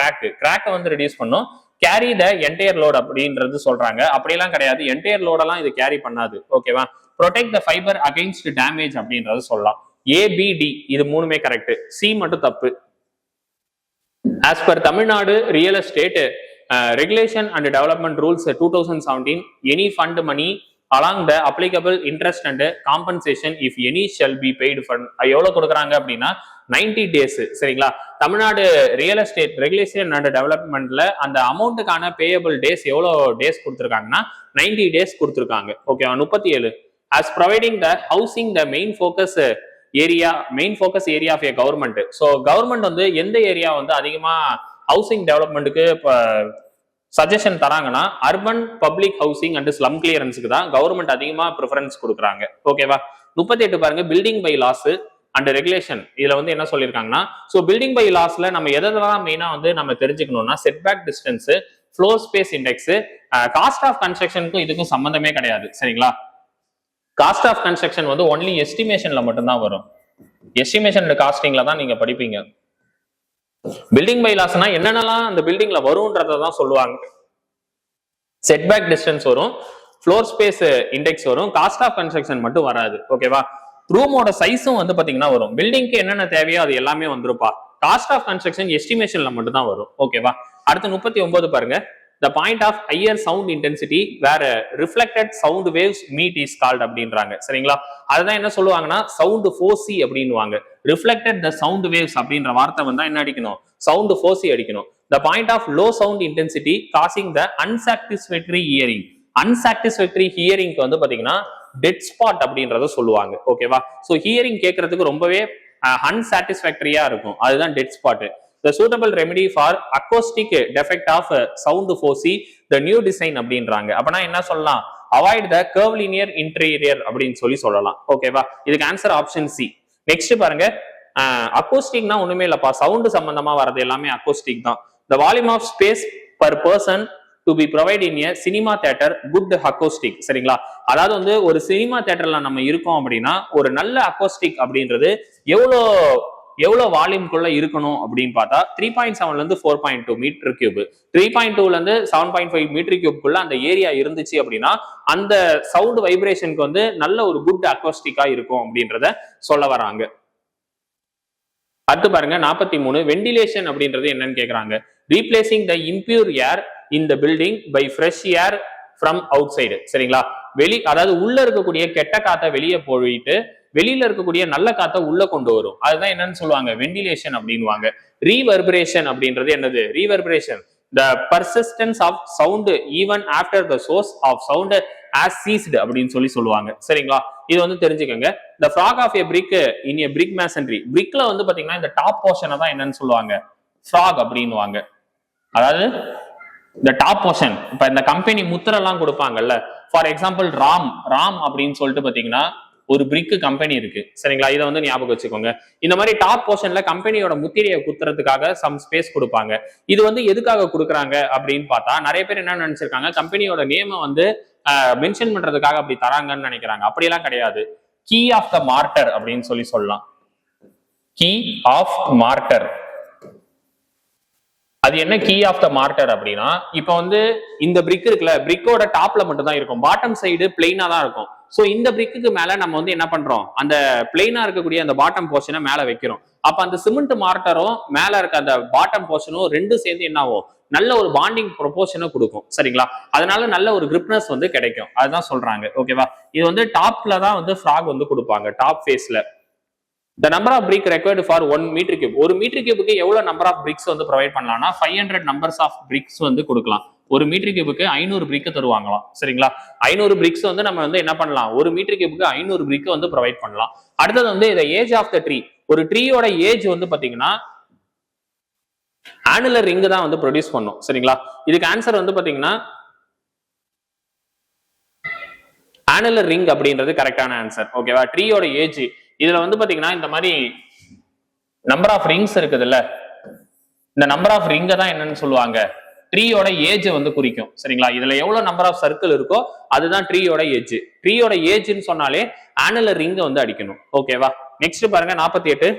crack வந்து ரெடியூஸ் பண்ணும். கேரி த என்டையர் லோட் அப்படின்றது சொல்றாங்க. அப்படியெல்லாம் கிடையாது, என்டையர் லோடெல்லாம் இது கேரி பண்ணாது. ஓகேவா? Protect the fibre against damage அப்படின்றது சொல்லலாம். ABD இது மூணுமே கரெக்ட், சி மட்டும் தப்பு. As per Tamilnadu Real Estate Regulation and Development Rules 2017, any fund money along the applicable interest and compensation if any shall be paid for. எவ்வளவு கொடுக்குறாங்க அப்படின்னா 90 days. சரிங்களா? Tamil Nadu real estate regulation and டெவலப்மெண்ட்ல அந்த அமௌண்ட்டுக்கான payable days எவ்வளவு days கொடுத்துருக்காங்கன்னா 90 days கொடுத்துருக்காங்க. ஓகேவா? 37. As providing the housing the main focus area of a government. So government வந்து எந்த ஏரியா வந்து அதிகமா ஹவுசிங் டெவலப்மெண்ட்டுக்கு சஜஷன் தராங்கன்னா, urban public housing and slum கிளியரன்ஸுக்கு தான் கவர்மெண்ட் அதிகமா ப்ரிஃபரன்ஸ் கொடுக்குறாங்க. ஓகேவா? 38 பாருங்க, building by laws and regulation. இதுல வந்து என்ன சொல்லியிருக்காங்கன்னா, ஸோ பில்டிங் பை லாஸ்ல நம்ம எதெல்லாம் மெயினா வந்து நம்ம தெரிஞ்சுக்கணும்னா, setback distance, floor space index, cost of கன்ஸ்ட்ரக்ஷனுக்கும் இதுக்கும் சம்பந்தமே கிடையாது. சரிங்களா? காஸ்ட் ஆஃப் கன்ஸ்ட்ரக்ஷன் வந்து ஒன்லி எஸ்டிமேஷன்ல மட்டும்தான் வரும். எஸ்டிமேஷன் காஸ்டிங்ல தான் நீங்க படிப்பீங்க. பில்டிங் பை லாஸ்னா என்னென்னலாம் அந்த பில்டிங்ல வரும்ன்றத தான் சொல்லுவாங்க. செட்பேக் டிஸ்டன்ஸ் வரும், ஃப்ளோர் ஸ்பேஸ் இண்டெக்ஸ் வரும், காஸ்ட் ஆஃப் கன்ஸ்ட்ரக்ஷன் மட்டும் வராது. ஓகேவா? ரூமோட சைஸும் வந்து பாத்தீங்கன்னா வரும். பில்டிங்க்கு என்னென்ன தேவையோ அது எல்லாமே வந்துருப்பா. காஸ்ட் ஆஃப் கன்ஸ்ட்ரக்ஷன் எஸ்டிமேஷன்ல மட்டும் தான் வரும். ஓகேவா? அடுத்து 39 பாருங்க. The point of higher sound intensity where reflected sound waves meet is called அப்படின்றாங்க. சரிங்களா? அதுதான் என்ன சொல்லுவாங்கன்னா சவுண்ட் ஃபோசி அப்படின்னுவாங்க. ரிஃப்ளெக்டட் த சவுண்ட் வேவ்ஸ் அப்படின்ற வார்த்தை வந்தா என்ன அடிக்கணும், சவுண்ட் ஃபோசி அடிக்கணும். The point of low sound intensity causing the unsatisfactory hearing. Unsatisfactory hearing வந்து பாத்தீங்கன்னா டெட் ஸ்பாட் அப்படின்றத சொல்லுவாங்க. ஓகேவா? சோ ஹியரிங் கேட்கறதுக்கு ரொம்பவே அன்சாட்டிஸ்ஃபேக்டரியா இருக்கும், அதுதான் dead spot. The suitable remedy for acoustic defect of sound foci the new design அப்படின்றாங்க. அப்பனா என்ன சொல்லலாம், avoid the curvilinear interior அப்படின்னு சொல்லலாம். ஓகேவா? இதுக்கு ஆன்சர் ஆப்ஷன் சி. நெக்ஸ்ட் பாருங்க, அக்கோஸ்டிக்னா ஒண்ணுமே இல்லப்பா, சவுண்ட் சம்பந்தமா வர்றது எல்லாமே அக்கோஸ்டிக் தான். The volume of space per person to be provided in a cinema theater good acoustic. சரிங்களா? அதாவது வந்து ஒரு சினிமா தியேட்டர்ல நம்ம இருக்கோம் அப்படின்னா ஒரு நல்ல அக்கோஸ்டிக் அப்படின்றது எவ்வளவு வால்யூம்குள்ள இருக்கணும் அப்படின்னு பார்த்தா 3.7 இருந்து 4.2 மீட்டர் கியூப், 3.2ல இருந்து 7.5 மீட்டர் கியூப்குள்ள அந்த ஏரியா இருந்துச்சு அப்படின்னா அந்த சவுண்ட் வைப்ரேஷனுக்கு வந்து நல்ல ஒரு குட் அக்கோஸ்டிக்கா இருக்கும் அப்படின்றத சொல்ல வராங்க. அடுத்து பாருங்க 43, வெண்டிலேஷன் அப்படின்றது என்னன்னு கேக்குறாங்க. Replacing the impure air in the building by fresh air from outside. சரிங்களா? அதாவது உள்ள இருக்கக்கூடிய கெட்ட காத்தை வெளியே போயிட்டு வெளியில இருக்கக்கூடிய நல்ல காத்தை உள்ள கொண்டு வரும். அதுதான் என்னன்னு சொல்லுவாங்க, வெண்டிலேஷன் அப்படின்வாங்க. ரீவர்பரேஷன் அப்படின்றது என்னது? Reverberation the persistence of sound even after the source of sound as ceased அப்படின்னு சொல்லுவாங்க. சரிங்களா? இது வந்து தெரிஞ்சுக்கோங்க. the frog of a brick in a brick masonry. brickல வந்து பாத்தீங்கன்னா இந்த டாப் போர்ஷனை தான் என்னன்னு சொல்லுவாங்க, frog அப்படின்னுவாங்க. அதாவது இந்த டாப் போர்ஷன், இப்ப இந்த கம்பெனி முத்திரெல்லாம் கொடுப்பாங்கல்ல, ஃபார் எக்ஸாம்பிள் ராம் அப்படின்னு சொல்லிட்டு பாத்தீங்கன்னா ஒரு பிரிக் கம்பெனி இருக்கு. சரிங்களா? இதை வந்து ஞாபகம் வச்சுக்கோங்க. இந்த மாதிரி டாப் போர்ஷன்ல கம்பெனியோட முத்திரையை குத்துறதுக்காக சம் ஸ்பேஸ் கொடுப்பாங்க. இது வந்து எதுக்காக கொடுக்குறாங்க அப்படின்னு பார்த்தா நிறைய பேர் என்ன நினைச்சிருக்காங்க, கம்பெனியோட நேமை வந்து மென்ஷன் பண்றதுக்காக அப்படி தராங்கன்னு நினைக்கிறாங்க. அப்படியெல்லாம் கிடையாது. கீ ஆஃப் த மார்டர் அப்படின்னு சொல்லலாம். Key of mortar. அது என்ன கீ ஆஃப் த மார்டர் அப்படின்னா, இப்ப வந்து இந்த பிரிக் இருக்குல்ல, பிரிக்கோட டாப்ல மட்டும் தான் இருக்கும், பாட்டம் சைடு பிளெயினா தான் இருக்கும். சோ இந்த பிரிக்கு மேல நம்ம வந்து என்ன பண்றோம், அந்த பிளெயினா இருக்கக்கூடிய அந்த பாட்டம் போர்ஷனை மேல வைக்கிறோம். அப்ப அந்த சிமெண்ட் மார்டரும் மேல இருக்க அந்த பாட்டம் போர்ஷனும் ரெண்டும் சேர்ந்து என்ன ஆகும், நல்ல ஒரு பாண்டிங் ப்ரொபோர்ஷனை கொடுக்கும். சரிங்களா? அதனால நல்ல ஒரு கிரிப்னஸ் வந்து கிடைக்கும். அதுதான் சொல்றாங்க. ஓகேவா? இது வந்து டாப்ல தான் வந்து ஃப்ராக் வந்து கொடுப்பாங்க, டாப் ஃபேஸ்ல. The number of brick required for 1 meter cube. ஒரு மீட்டர் கியூபுக்கு எவ்வளவு நம்பர் ஆஃப் பிரிக்ஸ் வந்து ப்ரொவைட் பண்ணலாம்னா 500 நம்பர்ஸ் ஆஃப் பிரிக்ஸ் வந்து கொடுக்கலாம். ஒரு மீட்டர் கியூபுக்கு 500 பிரிக் தருவாங்களாம். சரிங்களா? 500 பிரிக்ஸ் வந்து நம்ம வந்து என்ன பண்ணலாம், ஒரு மீட்டர் கியூபுக்கு 500 பிரிக் வந்து ப்ரொவைட் பண்ணலாம். அடுத்தது வந்து இந்த ஏஜ் ஆஃப் த ட்ரீ. ஒரு ட்ரீயோட ஏஜ் வந்து பாத்தீங்கன்னா ஆனுலர் ரிங் தான் வந்து ப்ரொடியூஸ் பண்ணும். சரிங்களா? இதுக்கு ஆன்சர் வந்து பாத்தீங்கன்னா ஆனுலர் ரிங் அப்படின்றது கரெக்டான ஆன்சர். ஓகேவா? ட்ரீயோட ஏஜ் இதுல வந்து பாத்தீங்கன்னா இந்த மாதிரி நம்பர் ஆஃப் ரிங்ஸ் இருக்குதுல்ல, இந்த நம்பர் ஆஃப் ரிங்க தான் என்னன்னு சொல்லுவாங்க, ட்ரீயோட ஏஜ் வந்து குறிக்கும். சரிங்களா? இதுல எவ்வளவு நம்பர் ஆஃப் சர்க்கிள் இருக்கோ அதுதான் ட்ரீயோட ஏஜ். ட்ரீயோட ஏஜ்னு சொன்னாலே ஆனுலர் ரிங்க வந்து அடிக்கணும். ஓகேவா? நெக்ஸ்ட் பாருங்க 48.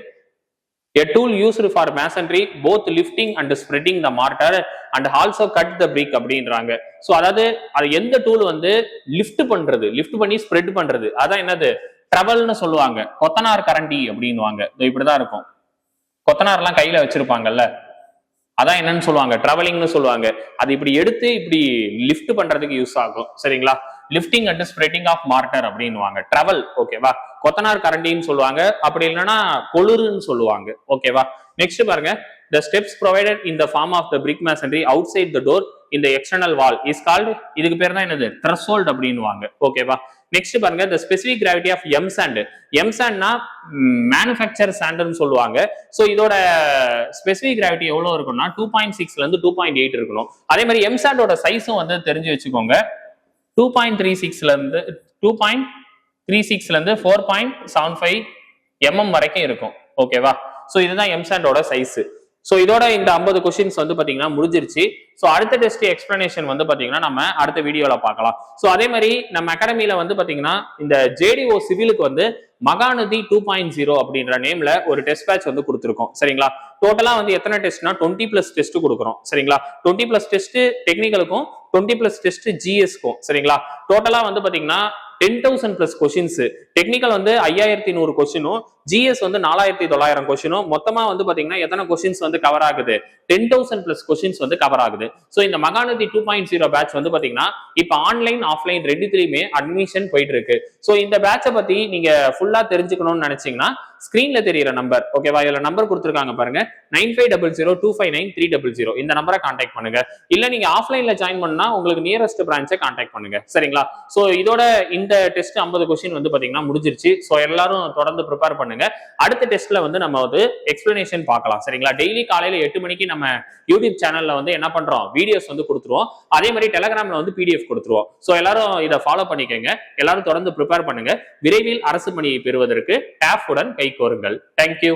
A tool used for masonry both lifting and spreading the mortar and also cut the brick அப்படின்றாங்க. சோ அதாவது அது எந்த டூல் வந்து லிஃப்ட் பண்ணி ஸ்ப்ரெட் பண்றது, அதான் என்னது, ட்ரவல்னு சொல்லுவாங்க. கொத்தனார் கரண்டி அப்படின்னுவாங்க. இப்படிதான் இருக்கும், கொத்தனார் எல்லாம் கையில வச்சிருப்பாங்கல்ல, அதான் என்னன்னு சொல்லுவாங்க, ட்ராவலிங்னு சொல்லுவாங்க. அது இப்படி எடுத்து இப்படி லிஃப்ட் பண்றதுக்கு யூஸ் ஆகும். சரிங்களா? Lifting and spreading of mortar அப்படின்னுவாங்க. ட்ராவல். ஓகேவா? கொத்தனார் கரண்டின்னு சொல்லுவாங்க, அப்படி இல்லைன்னா கொளுருன்னு சொல்லுவாங்க. ஓகேவா? நெக்ஸ்ட் பாருங்க, the steps provided in the form of the brick masonry outside the door in the external wall is called, இதுக்கு பேர் தான் என்னது, threshold அப்படின்னுவாங்க. ஓகேவா? நெக்ஸ்ட் பாருங்க, the specific gravity of m sand. m sandனா மேனுஃபேக்சர் சாண்ட்னு சொல்லுவாங்க. சோ இதோட ஸ்பெசிபிக் கிராவிட்டி எவ்வளவு இருக்கும்னா 2.6ல இருந்து 2.8 இருக்கணும். அதே மாதிரி m sandோட சைஸும் வந்து தெரிஞ்சு வச்சுக்கோங்க. 2.36ல இருந்து 4.75 mm வரைக்கும் இருக்கும். ஓகேவா? சோ இதுதான் m sandோட சைஸ். சோ இதோட இந்த 50 क्वेश्चंस வந்து பாத்தீங்கன்னா முடிஞ்சிருச்சு. சோ அடுத்த டெஸ்ட் எக்ஸ்பிளனேஷன் வந்து பாத்தீங்கன்னா நம்ம அடுத்த வீடியோல பார்க்கலாம். சோ அதே மாதிரி நம்ம அகாடமில வந்து பாத்தீங்கன்னா இந்த JDO சிவிலுக்கு வந்து மகாநதி 2.0 அப்படின்ற நேம்ல ஒரு டெஸ்ட் பேட்ச் வந்து கொடுத்துருக்கோம். சரிங்களா? டோட்டலா வந்து எத்தனை டெஸ்ட்னா 20+ டெஸ்ட் கொடுக்குறோம். சரிங்களா? 20+ டெஸ்ட் டெக்னிக்கலுக்கும் 20+ டெஸ்ட் GSக்கும். சரிங்களா? டோட்டலா வந்து பாத்தீங்கன்னா 10,000+ கொஸ்டின்ஸ். டெக்னிக்கல் வந்து 5100 கொஸ்டினும், GS வந்து 4900 கொஸ்டினும், மொத்தமா வந்து பாத்தீங்கன்னா எத்தனை கொஸ்டின்ஸ் வந்து கவர் ஆகுது, 10,000+ கொஸ்டின்ஸ் வந்து கவர் ஆகுது. சோ இந்த மகாநதி 2.0 பேட்ச் வந்து பாத்தீங்கன்னா இப்ப ஆன்லைன் ஆஃப்லைன் ரெண்டுத்துலயுமே அட்மிஷன் போயிட்டு இருக்கு. சோ இந்த பேட்சை பத்தி நீங்க ஃபுல்லா தெரிஞ்சுக்கணும்னு நினைச்சீங்கன்னா ஸ்கிரீன்ல தெரியுற நம்பர், ஓகேவா, இதுல நம்பர் கொடுத்துருக்காங்க பாருங்க, 9500259300. இந்த நம்பரை கான்டாக்ட் பண்ணுங்க. இல்ல நீங்க ஆஃப்லைன்ல ஜாயின் பண்ணா உங்களுக்கு நியரஸ்ட் பிரான்ச்சை கான்டாக்ட் பண்ணுங்க. சரிங்களா? சோ இதோட இந்த டெஸ்ட் 50 கொஸ்டின் வந்து பாத்தீங்கன்னா முடிஞ்சிருச்சு. சோ எல்லாரும் தொடர்ந்து ப்ரிப்பேர் பண்ணுங்க. அடுத்த டெஸ்ட்ல வந்து நம்ம வந்து எக்ஸ்பிளனேஷன் பார்க்கலாம். சரிங்களா? டெய்லி காலையில 8 மணிக்கு நம்ம யூடியூப் சேனல்ல வந்து என்ன பண்றோம், வீடியோஸ் வந்து கொடுத்துருவோம். அதே மாதிரி டெலிகிராம்ல வந்து PDF கொடுத்துருவோம். சோ எல்லாரும் இதை ஃபாலோ பண்ணிக்கோங்க. எல்லாரும் தொடர்ந்து ப்ரிப்பேர் பண்ணுங்க. விரைவில் அரசு பணியை பெறுவதற்கு TAF உடன் கை கோருங்கள். தேங்க்யூ.